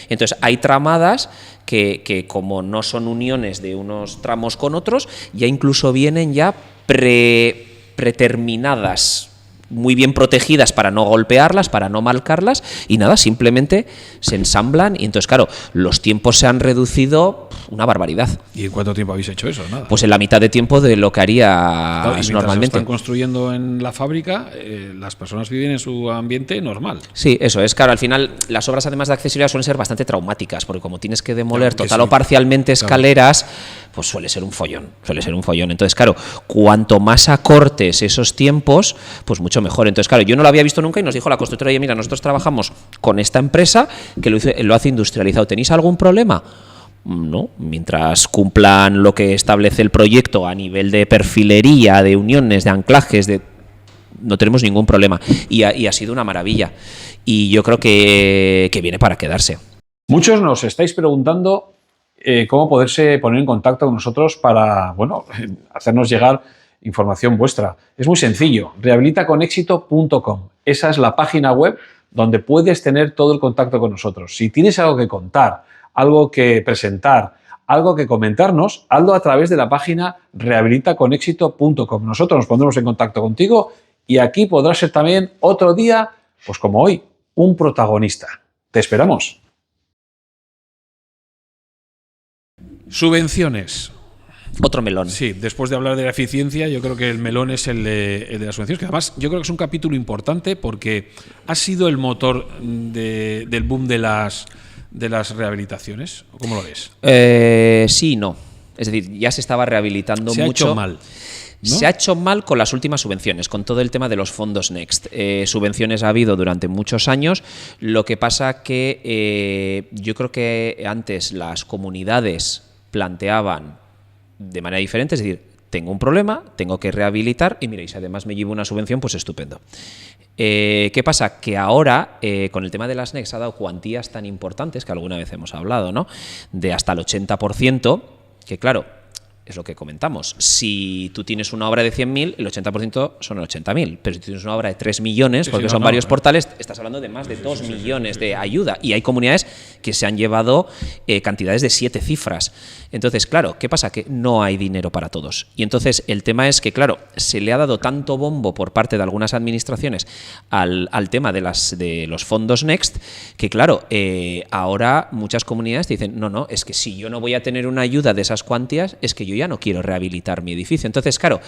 Entonces, hay tramadas que como no son uniones de unos tramos con otros, ya incluso vienen ya predeterminadas, muy bien protegidas para no golpearlas, para no marcarlas, y nada, simplemente se ensamblan y entonces, claro, los tiempos se han reducido una barbaridad. ¿Y en cuánto tiempo habéis hecho eso? Nada. Pues en la mitad de tiempo de lo que haría normalmente. Se están construyendo en la fábrica, las personas viven en su ambiente normal. Sí, eso es. Claro, al final las obras además de accesibilidad suelen ser bastante traumáticas, porque como tienes que demoler total o parcialmente escaleras, pues suele ser un follón. Entonces, claro, cuanto más acortes esos tiempos, pues mucho mejor. Entonces, claro, yo no lo había visto nunca y nos dijo la constructora, oye, mira, nosotros trabajamos con esta empresa que lo hace industrializado. ¿Tenéis algún problema? No, mientras cumplan lo que establece el proyecto a nivel de perfilería, de uniones, de anclajes, no tenemos ningún problema. Y ha sido una maravilla. Y yo creo que viene para quedarse. Muchos nos estáis preguntando cómo poderse poner en contacto con nosotros para, bueno, hacernos llegar información vuestra. Es muy sencillo, rehabilitaconexito.com. Esa es la página web donde puedes tener todo el contacto con nosotros. Si tienes algo que contar, algo que presentar, algo que comentarnos, hazlo a través de la página rehabilitaconexito.com. Nosotros nos pondremos en contacto contigo y aquí podrás ser también otro día, pues como hoy, un protagonista. Te esperamos. Subvenciones. Otro melón. Sí, después de hablar de la eficiencia, yo creo que el melón es el de las subvenciones, que además yo creo que es un capítulo importante porque ha sido el motor del boom de las rehabilitaciones. ¿Cómo lo ves? Sí y no. Es decir, ya se estaba rehabilitando mucho. Se ha hecho mal, ¿no? Se ha hecho mal con las últimas subvenciones, con todo el tema de los fondos Next. Subvenciones ha habido durante muchos años. Lo que pasa que yo creo que antes las comunidades planteaban de manera diferente, es decir, tengo un problema, tengo que rehabilitar y mira, y si además me llevo una subvención, pues estupendo. ¿Qué pasa? Que ahora, con el tema de las Next, ha dado cuantías tan importantes, que alguna vez hemos hablado, ¿no? De hasta el 80%, que claro, es lo que comentamos. Si tú tienes una obra de 100.000, el 80% son 80.000. Pero si tienes una obra de 3 millones, porque son varios portales, estás hablando de más de 2 millones de ayuda. Y hay comunidades que se han llevado cantidades de 7 cifras. Entonces, claro, ¿qué pasa? Que no hay dinero para todos. Y entonces el tema es que, claro, se le ha dado tanto bombo por parte de algunas administraciones al tema de los fondos Next, que claro, ahora muchas comunidades te dicen, no, es que si yo no voy a tener una ayuda de esas cuantías, es que yo ya no quiero rehabilitar mi edificio. Entonces, claro,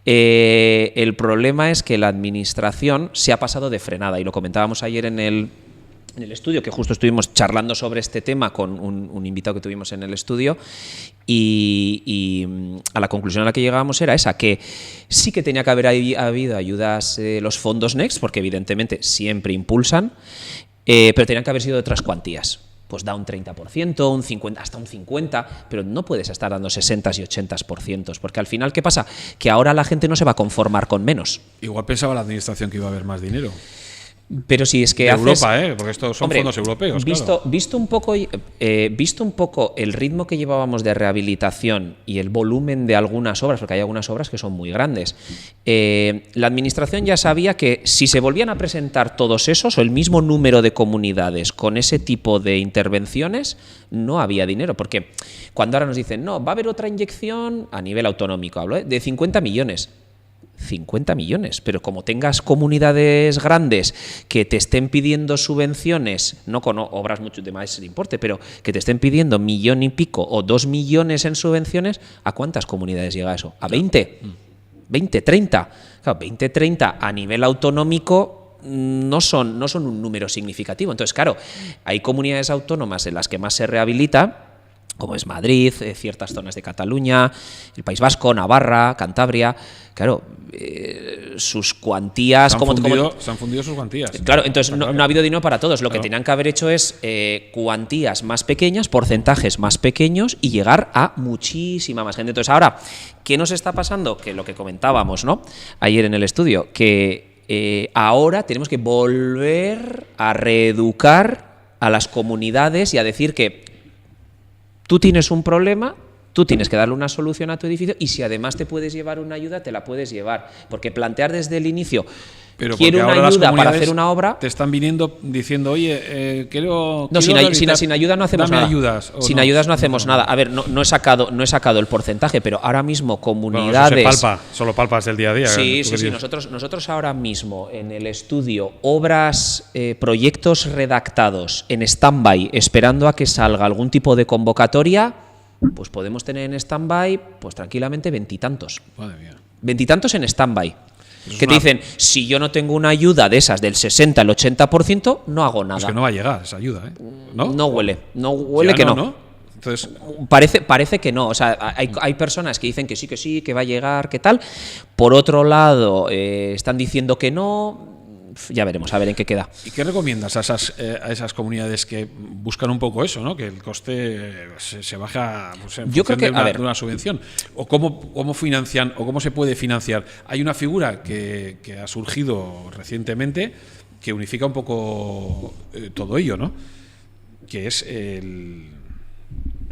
el problema es que la administración se ha pasado de frenada, y lo comentábamos ayer en el estudio, que justo estuvimos charlando sobre este tema con un invitado que tuvimos en el estudio, y a la conclusión a la que llegábamos era esa, que sí que tenía que haber habido ayudas los fondos Next, porque evidentemente siempre impulsan, pero tenían que haber sido de otras cuantías. Pues da un 30%, un 50%, hasta un 50%, pero no puedes estar dando 60% y 80%, porque al final, ¿qué pasa? Que ahora la gente no se va a conformar con menos. Igual pensaba la administración que iba a haber más dinero. Pero si es que Europa, porque estos son fondos europeos. Visto un poco el ritmo que llevábamos de rehabilitación y el volumen de algunas obras, porque hay algunas obras que son muy grandes, la administración ya sabía que si se volvían a presentar todos esos o el mismo número de comunidades con ese tipo de intervenciones, no había dinero. Porque cuando ahora nos dicen, no, va a haber otra inyección a nivel autonómico, hablo, de 50 millones. 50 millones, pero como tengas comunidades grandes que te estén pidiendo subvenciones, no con obras mucho de más importe, pero que te estén pidiendo 1 millón y pico o 2 millones en subvenciones, ¿a cuántas comunidades llega eso? ¿A 20? ¿20, 30? Claro, 20, 30 a nivel autonómico no son un número significativo. Entonces, claro, hay comunidades autónomas en las que más se rehabilita, como es Madrid, ciertas zonas de Cataluña, el País Vasco, Navarra, Cantabria. Claro, sus cuantías... Se han fundido sus cuantías. Claro, entonces no ha habido dinero para todos. Lo que tenían que haber hecho es cuantías más pequeñas, porcentajes más pequeños y llegar a muchísima más gente. Entonces ahora, ¿qué nos está pasando? Que lo que comentábamos, ¿no?, ayer en el estudio, que ahora tenemos que volver a reeducar a las comunidades y a decir que tú tienes un problema, tú tienes que darle una solución a tu edificio, y si además te puedes llevar una ayuda, te la puedes llevar. Porque plantear desde el inicio, pero quiero una ayuda para hacer una obra... Te están viniendo diciendo, oye, quiero... No, sin ayuda no hacemos nada. Sin ayudas no hacemos nada. A ver, no he sacado el porcentaje, pero ahora mismo comunidades... Bueno, se palpa, solo palpas del día a día. Sí. Nosotros ahora mismo en el estudio, obras, proyectos redactados en stand-by, esperando a que salga algún tipo de convocatoria, pues podemos tener en stand-by pues tranquilamente 20 y tantos. Madre mía. 20 y tantos en stand-by. Que te dicen, si yo no tengo una ayuda de esas del 60 al 80%, no hago nada. Es que no va a llegar esa ayuda, ¿eh? No huele que no. Entonces, parece que no. O sea, hay personas que dicen que sí, que va a llegar, que tal. Por otro lado, están diciendo que no. Ya veremos, a ver en qué queda. ¿Y qué recomiendas a esas comunidades que buscan un poco eso, ¿no? Que el coste se baja en Yo creo que, de una subvención? ¿O cómo financian o cómo se puede financiar? Hay una figura que ha surgido recientemente que unifica un poco todo ello, ¿no? Que es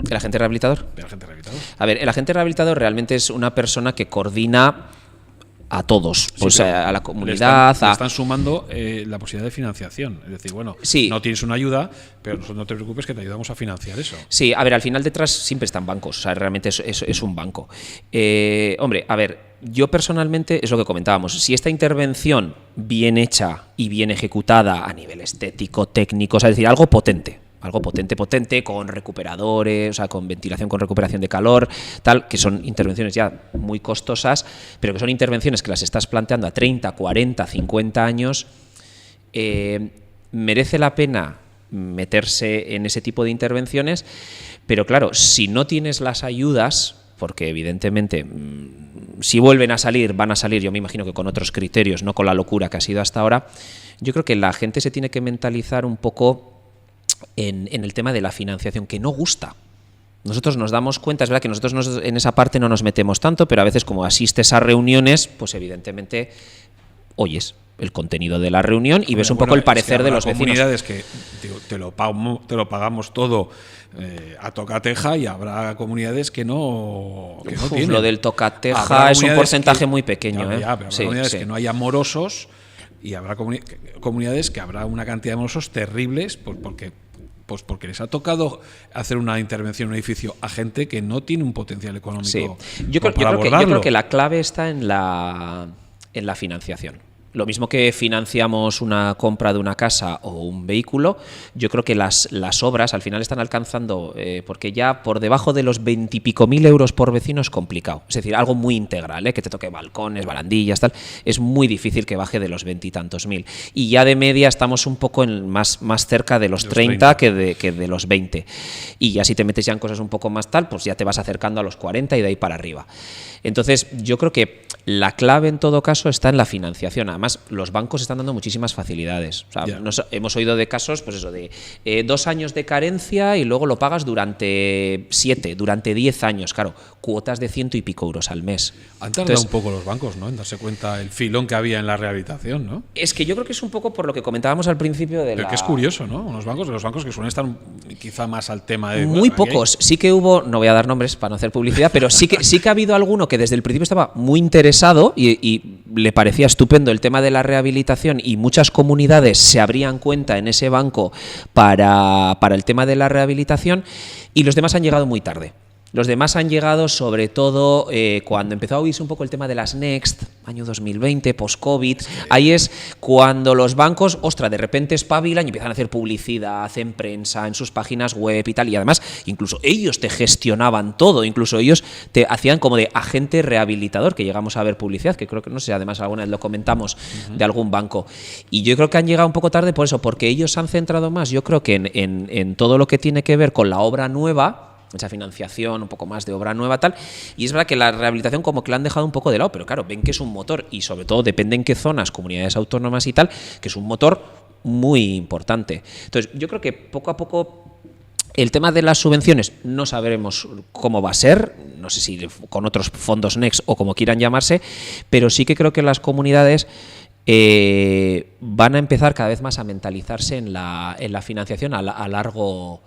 ¿El agente rehabilitador? El agente rehabilitador. A ver, el agente rehabilitador realmente es una persona que coordina a todos, pues a la comunidad. Le están sumando la posibilidad de financiación. Es decir, bueno, sí, no tienes una ayuda, pero no te preocupes que te ayudamos a financiar eso. Sí, a ver, al final detrás siempre están bancos, o sea, realmente es un banco. Hombre, a ver, yo personalmente, es lo que comentábamos, si esta intervención bien hecha y bien ejecutada a nivel estético, técnico, o sea, es decir, algo potente, con recuperadores, o sea, con ventilación, con recuperación de calor, tal, que son intervenciones ya muy costosas, pero que son intervenciones que las estás planteando a 30, 40, 50 años, merece la pena meterse en ese tipo de intervenciones, pero claro, si no tienes las ayudas, porque evidentemente si vuelven a salir, van a salir, yo me imagino que con otros criterios, no con la locura que ha sido hasta ahora, yo creo que la gente se tiene que mentalizar un poco en el tema de la financiación, que no gusta. Nosotros nos damos cuenta, es verdad que nosotros en esa parte no nos metemos tanto, pero a veces como asistes a reuniones, pues evidentemente oyes el contenido de la reunión y ves un poco el parecer de los vecinos. Comunidades que te lo pagamos todo a tocateja, y habrá comunidades que no tienen. Lo del tocateja es un porcentaje muy pequeño. Claro, pero habrá comunidades que no haya morosos, y habrá comunidades que habrá una cantidad de morosos terribles porque les ha tocado hacer una intervención en un edificio a gente que no tiene un potencial económico. Sí. Yo creo que la clave está en la financiación. Lo mismo que financiamos una compra de una casa o un vehículo, yo creo que las obras al final están alcanzando, porque ya por debajo de los 20 y pico mil euros por vecino es complicado. Es decir, algo muy integral, que te toque balcones, barandillas, tal, es muy difícil que baje de los 20 y tantos mil. Y ya de media estamos un poco más cerca de los 30 que de los 20. Y ya si te metes ya en cosas un poco más tal, pues ya te vas acercando a los 40 y de ahí para arriba. Entonces, yo creo que la clave en todo caso está en la financiación. Además, los bancos están dando muchísimas facilidades. O sea, hemos oído de casos, pues eso, de 2 años de carencia y luego lo pagas durante 7, durante 10 años. Claro, cuotas de 100 y pico euros al mes. Han tardado un poco los bancos, ¿no?, en darse cuenta el filón que había en la rehabilitación, ¿no? Es que yo creo que es un poco por lo que comentábamos al principio de Pero que es curioso, ¿no? Los bancos que suelen estar quizá más al tema de... Muy pocos. Sí que hubo, no voy a dar nombres para no hacer publicidad, pero sí que ha habido alguno que desde el principio estaba muy interesado y le parecía estupendo el tema de la rehabilitación, y muchas comunidades se abrían cuenta en ese banco para el tema de la rehabilitación, y los demás han llegado muy tarde. Los demás han llegado sobre todo cuando empezó a oírse un poco el tema de las Next, año 2020, post-COVID. Ahí es cuando los bancos, de repente espabilan y empiezan a hacer publicidad, hacen prensa en sus páginas web y tal. Y además, incluso ellos te gestionaban todo, incluso ellos te hacían como de agente rehabilitador, que llegamos a ver publicidad, que creo que, no sé, además alguna vez lo comentamos, de algún banco. Y yo creo que han llegado un poco tarde por eso, porque ellos se han centrado más, yo creo que en todo lo que tiene que ver con la obra nueva, esa financiación, un poco más de obra nueva, tal, y es verdad que la rehabilitación como que la han dejado un poco de lado, pero claro, ven que es un motor, y sobre todo depende en qué zonas, comunidades autónomas y tal, que es un motor muy importante. Entonces, yo creo que poco a poco el tema de las subvenciones no sabremos cómo va a ser, no sé si con otros fondos Next o como quieran llamarse, pero sí que creo que las comunidades van a empezar cada vez más a mentalizarse en la financiación a largo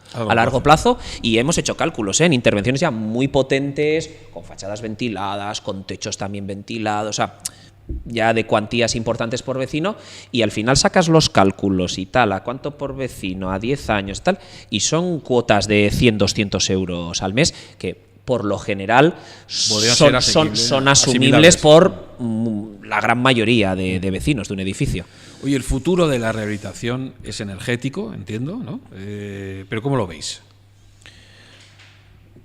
plazo, y hemos hecho cálculos en intervenciones ya muy potentes, con fachadas ventiladas, con techos también ventilados, o sea, ya de cuantías importantes por vecino, y al final sacas los cálculos y tal, a cuánto por vecino, a 10 años, tal, y son cuotas de 100, 200 euros al mes, que por lo general son asumibles por la gran mayoría de vecinos de un edificio. Oye, el futuro de la rehabilitación es energético, entiendo, ¿no? Pero ¿cómo lo veis?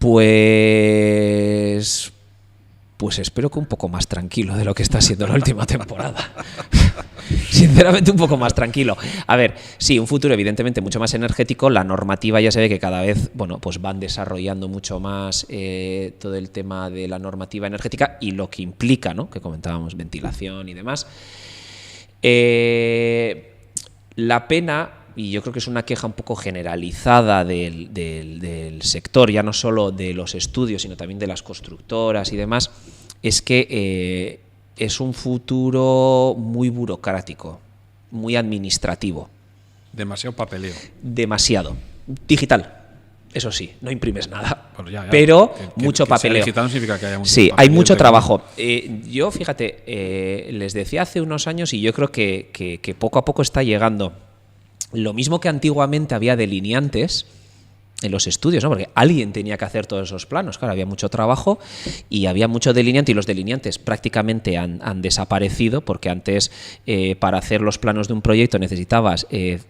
Pues Pues espero que un poco más tranquilo de lo que está siendo la última temporada. Sinceramente, un poco más tranquilo. A ver, sí, un futuro evidentemente mucho más energético. La normativa ya se ve que cada vez, bueno, pues van desarrollando mucho más todo el tema de la normativa energética y lo que implica, ¿no? Que comentábamos, ventilación y demás. La pena, y yo creo que es una queja un poco generalizada del sector, ya no solo de los estudios, sino también de las constructoras y demás, es que es un futuro muy burocrático, muy administrativo. Demasiado papeleo. Demasiado. Digital. Eso sí, no imprimes nada. Bueno, ya, pero que mucho papeleo. Digital no significa que haya mucho sí, papeleo, hay mucho pero... trabajo. Yo, fíjate, les decía hace unos años y yo creo que poco a poco está llegando. Lo mismo que antiguamente había delineantes en los estudios, ¿no? Porque alguien tenía que hacer todos esos planos. Claro, había mucho trabajo y había mucho delineante y los delineantes prácticamente han desaparecido porque antes para hacer los planos de un proyecto necesitabas 10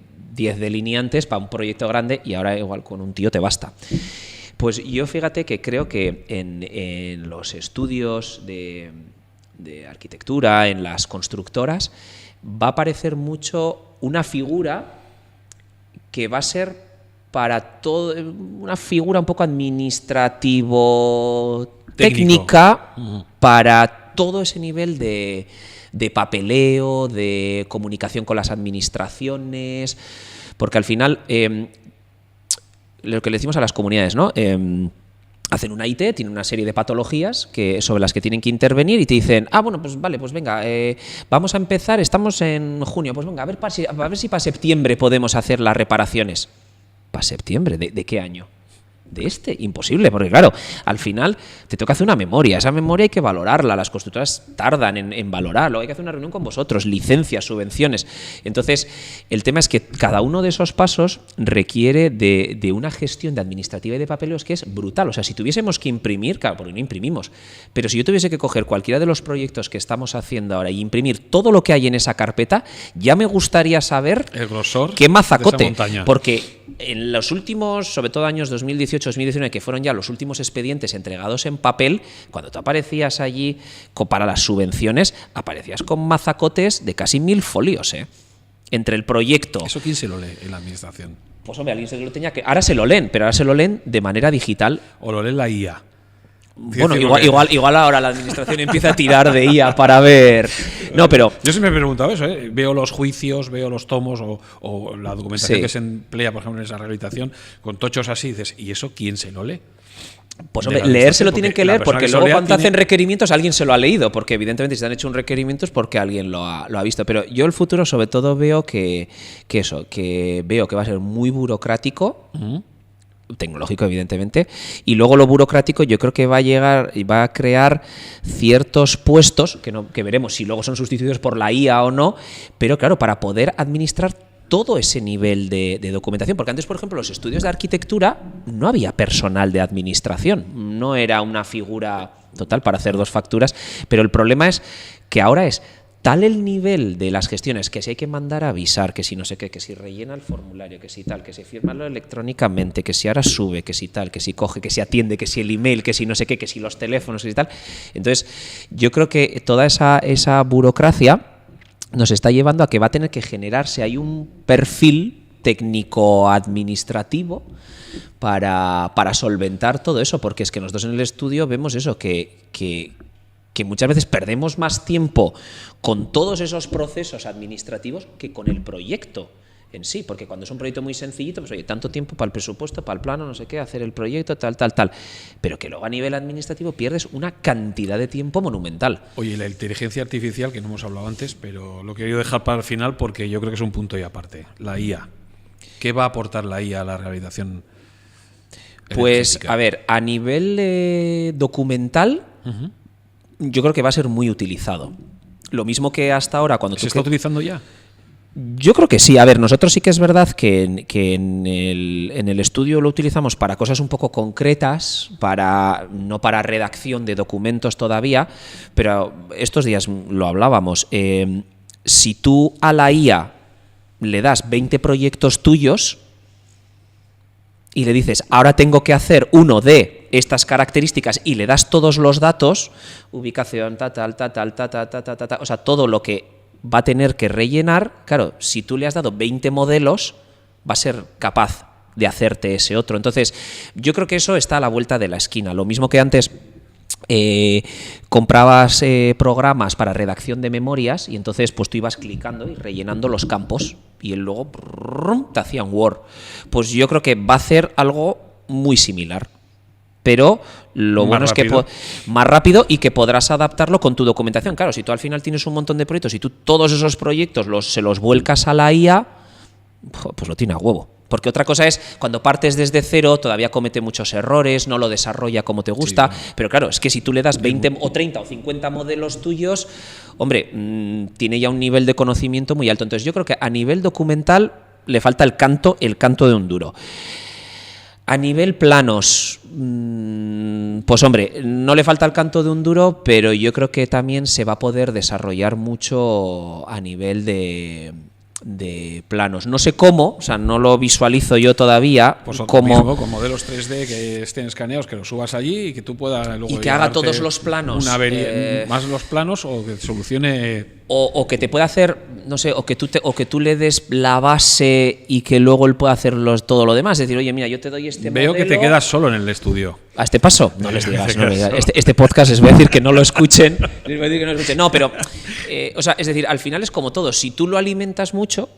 delineantes para un proyecto grande y ahora igual con un tío te basta. Pues yo fíjate que creo que en los estudios de arquitectura, en las constructoras, va a aparecer mucho una figura que va a ser para todo, una figura un poco administrativo-técnica para todo ese nivel de papeleo, de comunicación con las administraciones, porque al final, lo que le decimos a las comunidades, ¿no? Hacen una IT, tienen una serie de patologías sobre las que tienen que intervenir y te dicen, bueno, pues vale, pues venga, vamos a empezar, estamos en junio, pues venga, a ver si para septiembre podemos hacer las reparaciones. ¿Para septiembre? ¿De qué año? De este, imposible, porque claro, al final te toca hacer una memoria, esa memoria hay que valorarla, las constructoras tardan en valorarlo, hay que hacer una reunión con vosotros, licencias, subvenciones. Entonces, el tema es que cada uno de esos pasos requiere de una gestión de administrativa y de papeleos que es brutal. O sea, si tuviésemos que imprimir, claro, porque no imprimimos, pero si yo tuviese que coger cualquiera de los proyectos que estamos haciendo ahora y imprimir todo lo que hay en esa carpeta, ya me gustaría saber el grosor qué mazacote, de esa montaña. Porque en los últimos, sobre todo años 2018-2019, que fueron ya los últimos expedientes entregados en papel, cuando tú aparecías allí para las subvenciones, aparecías con mazacotes de casi 1000 folios, entre el proyecto. ¿Eso quién se lo lee en la administración? Pues hombre, alguien se lo tenía que... Ahora se lo leen, pero ahora se lo leen de manera digital. O lo lee la IA. Bueno, igual ahora la administración empieza a tirar de IA para ver... No, pero... Yo siempre me he preguntado eso, veo los juicios, veo los tomos o la documentación sí. que se emplea, por ejemplo, en esa rehabilitación, con tochos así, dices, ¿y eso quién se lo lee? Pues hombre, leerse lo tienen que leer porque luego cuando hacen requerimientos alguien se lo ha leído, porque evidentemente si te han hecho un requerimiento es porque alguien lo ha visto. Pero yo el futuro sobre todo veo que veo que va a ser muy burocrático, tecnológico evidentemente, y luego lo burocrático yo creo que va a llegar y va a crear ciertos puestos que veremos si luego son sustituidos por la IA o no, pero claro, para poder administrar todo ese nivel de documentación, porque antes, por ejemplo, los estudios de arquitectura no había personal de administración, no era una figura total para hacer 2 facturas, pero el problema es que ahora es tal el nivel de las gestiones que si hay que mandar a avisar, que si no sé qué, que si rellena el formulario, que si tal, que si firma electrónicamente, que si ahora sube, que si tal, que si coge, que si atiende, que si el email, que si no sé qué, que si los teléfonos, que si tal. Entonces, yo creo que toda esa burocracia nos está llevando a que va a tener que generarse ahí un perfil técnico-administrativo para solventar todo eso, porque es que nosotros en el estudio vemos eso, que muchas veces perdemos más tiempo con todos esos procesos administrativos que con el proyecto en sí, porque cuando es un proyecto muy sencillito, pues oye, tanto tiempo para el presupuesto, para el plano, no sé qué, hacer el proyecto, tal, pero que luego a nivel administrativo pierdes una cantidad de tiempo monumental. Oye, la inteligencia artificial, que no hemos hablado antes, pero lo quería dejar para el final porque yo creo que es un punto y aparte, la IA. ¿Qué va a aportar la IA a la rehabilitación pues, energética? A ver, a nivel documental, yo creo que va a ser muy utilizado. Lo mismo que hasta ahora cuando ¿Se está utilizando ya? Yo creo que sí. A ver, nosotros sí que es verdad que en el estudio lo utilizamos para cosas un poco concretas, no para redacción de documentos todavía, pero estos días lo hablábamos. Si tú a la IA le das 20 proyectos tuyos y le dices, ahora tengo que hacer uno de estas características y le das todos los datos, ubicación, o sea, todo lo que va a tener que rellenar, claro, si tú le has dado 20 modelos, va a ser capaz de hacerte ese otro. Entonces, yo creo que eso está a la vuelta de la esquina. Lo mismo que antes comprabas programas para redacción de memorias y entonces pues tú ibas clicando y rellenando los campos y él luego te hacía un Word. Pues yo creo que va a hacer algo muy similar. Pero lo bueno es que más rápido y que podrás adaptarlo con tu documentación. Claro, si tú al final tienes un montón de proyectos y tú todos esos proyectos se los vuelcas a la IA, pues lo tiene a huevo. Porque otra cosa es, cuando partes desde cero, todavía comete muchos errores, no lo desarrolla como te gusta, sí, pero claro, es que si tú le das 20 o 30 o 50 modelos tuyos, hombre, tiene ya un nivel de conocimiento muy alto. Entonces yo creo que a nivel documental le falta el canto de un duro. A nivel planos, pues hombre, no le falta el canto de un duro, pero yo creo que también se va a poder desarrollar mucho a nivel de planos. No sé cómo, o sea, no lo visualizo yo todavía. Pues mismo, con modelos 3D que estén escaneados, que los subas allí y que tú puedas luego y que haga todos los planos. Más los planos o que solucione. O que te pueda hacer, no sé, o que tú le des la base y que luego él pueda hacer todo lo demás. Es decir, oye, mira, yo te doy este Veo modelo. que te quedas solo en el estudio. ¿A este paso? No les digas. No, este podcast les voy a decir que no lo escuchen. Les voy a decir que no lo escuchen. No, pero, o sea, es decir, al final es como todo. Si tú lo alimentas mucho,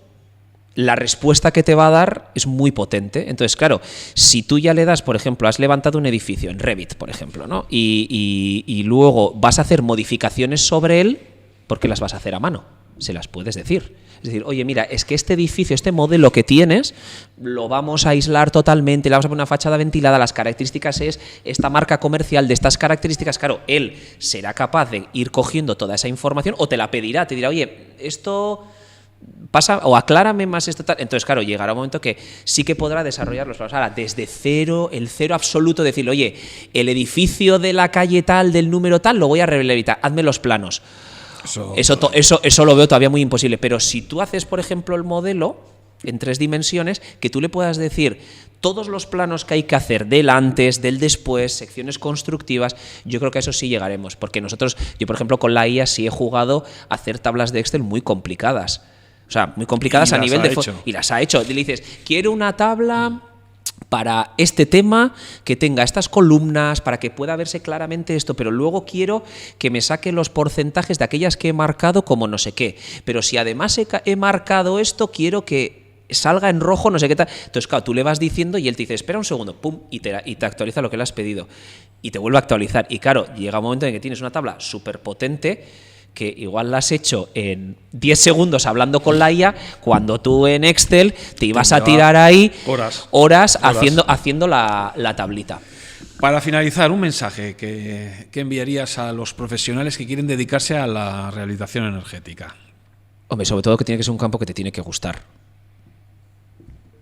la respuesta que te va a dar es muy potente. Entonces, claro, si tú ya le das, por ejemplo, has levantado un edificio en Revit, por ejemplo, ¿no? Y luego vas a hacer modificaciones sobre él, ¿por qué las vas a hacer a mano? Se las puedes decir. Es decir, oye, mira, es que este edificio, este modelo que tienes, lo vamos a aislar totalmente, le vamos a poner una fachada ventilada, las características es esta marca comercial de estas características. Claro, él será capaz de ir cogiendo toda esa información o te la pedirá, te dirá, oye, esto pasa o aclárame más esto tal. Entonces, claro, llegará un momento que sí que podrá desarrollar los planos. Ahora, desde cero, el cero absoluto, decirle, oye, el edificio de la calle tal, del número tal, lo voy a rehabilitar, hazme los planos. Eso lo veo todavía muy imposible, pero si tú haces, por ejemplo, el modelo en 3 dimensiones, que tú le puedas decir todos los planos que hay que hacer del antes, del después, secciones constructivas, yo creo que a eso sí llegaremos, porque yo por ejemplo con la IA sí he jugado a hacer tablas de Excel muy complicadas, o sea, muy complicadas a nivel de... Y las ha hecho, le dices, quiero una tabla para este tema, que tenga estas columnas, para que pueda verse claramente esto, pero luego quiero que me saque los porcentajes de aquellas que he marcado como no sé qué. Pero si además he marcado esto, quiero que salga en rojo, no sé qué tal. Entonces, claro, tú le vas diciendo y él te dice, espera un segundo, pum, y te actualiza lo que le has pedido. Y te vuelve a actualizar. Y claro, llega un momento en que tienes una tabla súper potente, que igual la has hecho en 10 segundos hablando con la IA, cuando tú en Excel te ibas a tirar ahí horas haciendo la tablita. Para finalizar, un mensaje que enviarías a los profesionales que quieren dedicarse a la rehabilitación energética. Hombre, sobre todo que tiene que ser un campo que te tiene que gustar.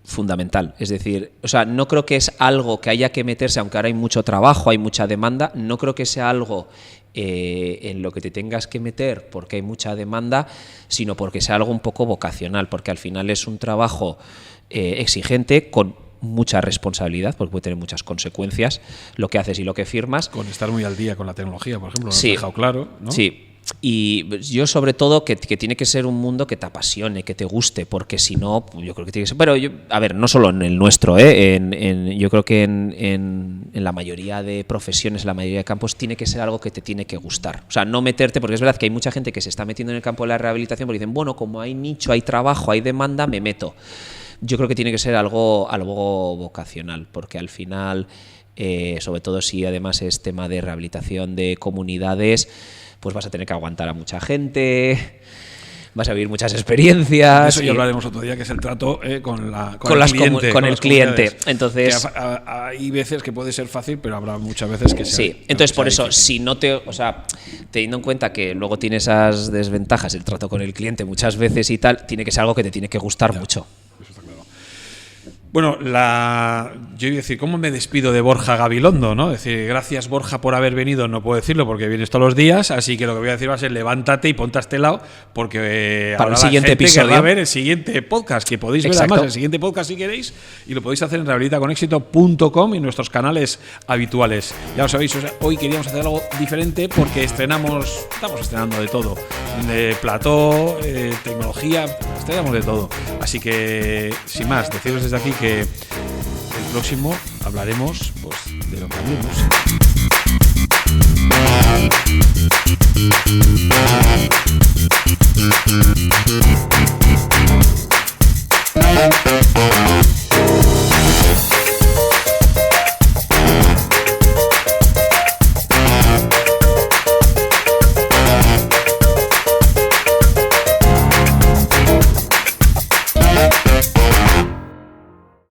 Fundamental. Es decir, o sea, no creo que es algo que haya que meterse, aunque ahora hay mucho trabajo, hay mucha demanda, no creo que sea algo en lo que te tengas que meter porque hay mucha demanda, sino porque sea algo un poco vocacional, porque al final es un trabajo exigente con mucha responsabilidad, porque puede tener muchas consecuencias lo que haces y lo que firmas. Con estar muy al día con la tecnología, por ejemplo, lo has dejado claro, ¿no? Sí. Y yo sobre todo que tiene que ser un mundo que te apasione, que te guste, porque si no, yo creo que tiene que ser... Pero a ver, no solo en el nuestro, yo creo que en la mayoría de profesiones, en la mayoría de campos, tiene que ser algo que te tiene que gustar. O sea, no meterte, porque es verdad que hay mucha gente que se está metiendo en el campo de la rehabilitación porque dicen, bueno, como hay nicho, hay trabajo, hay demanda, me meto. Yo creo que tiene que ser algo vocacional, porque al final, sobre todo si además es tema de rehabilitación de comunidades, pues vas a tener que aguantar a mucha gente, vas a vivir muchas experiencias. De eso ya hablaremos otro día, que es el trato con el cliente. Entonces, hay veces que puede ser fácil, pero habrá muchas veces que sea. Sí, entonces por eso, difícil. Si no teniendo en cuenta que luego tiene esas desventajas, el trato con el cliente muchas veces y tal, tiene que ser algo que te tiene que gustar mucho. Eso está claro. Bueno, yo iba a decir, ¿cómo me despido de Borja Gabilondo? ¿No? Es decir, gracias Borja por haber venido, no puedo decirlo porque vienes todos los días, así que lo que voy a decir va a ser levántate y ponte a este lado, porque para ahora el siguiente episodio va a ver el siguiente podcast, que podéis ver además el siguiente podcast si queréis, y lo podéis hacer en rehabilitaconexito.com y en nuestros canales habituales. Ya lo sabéis, hoy queríamos hacer algo diferente porque estamos estrenando de todo, de plató, tecnología, estrenamos de todo. Así que, sin más, deciros desde aquí que el próximo hablaremos pues, de lo que hablemos.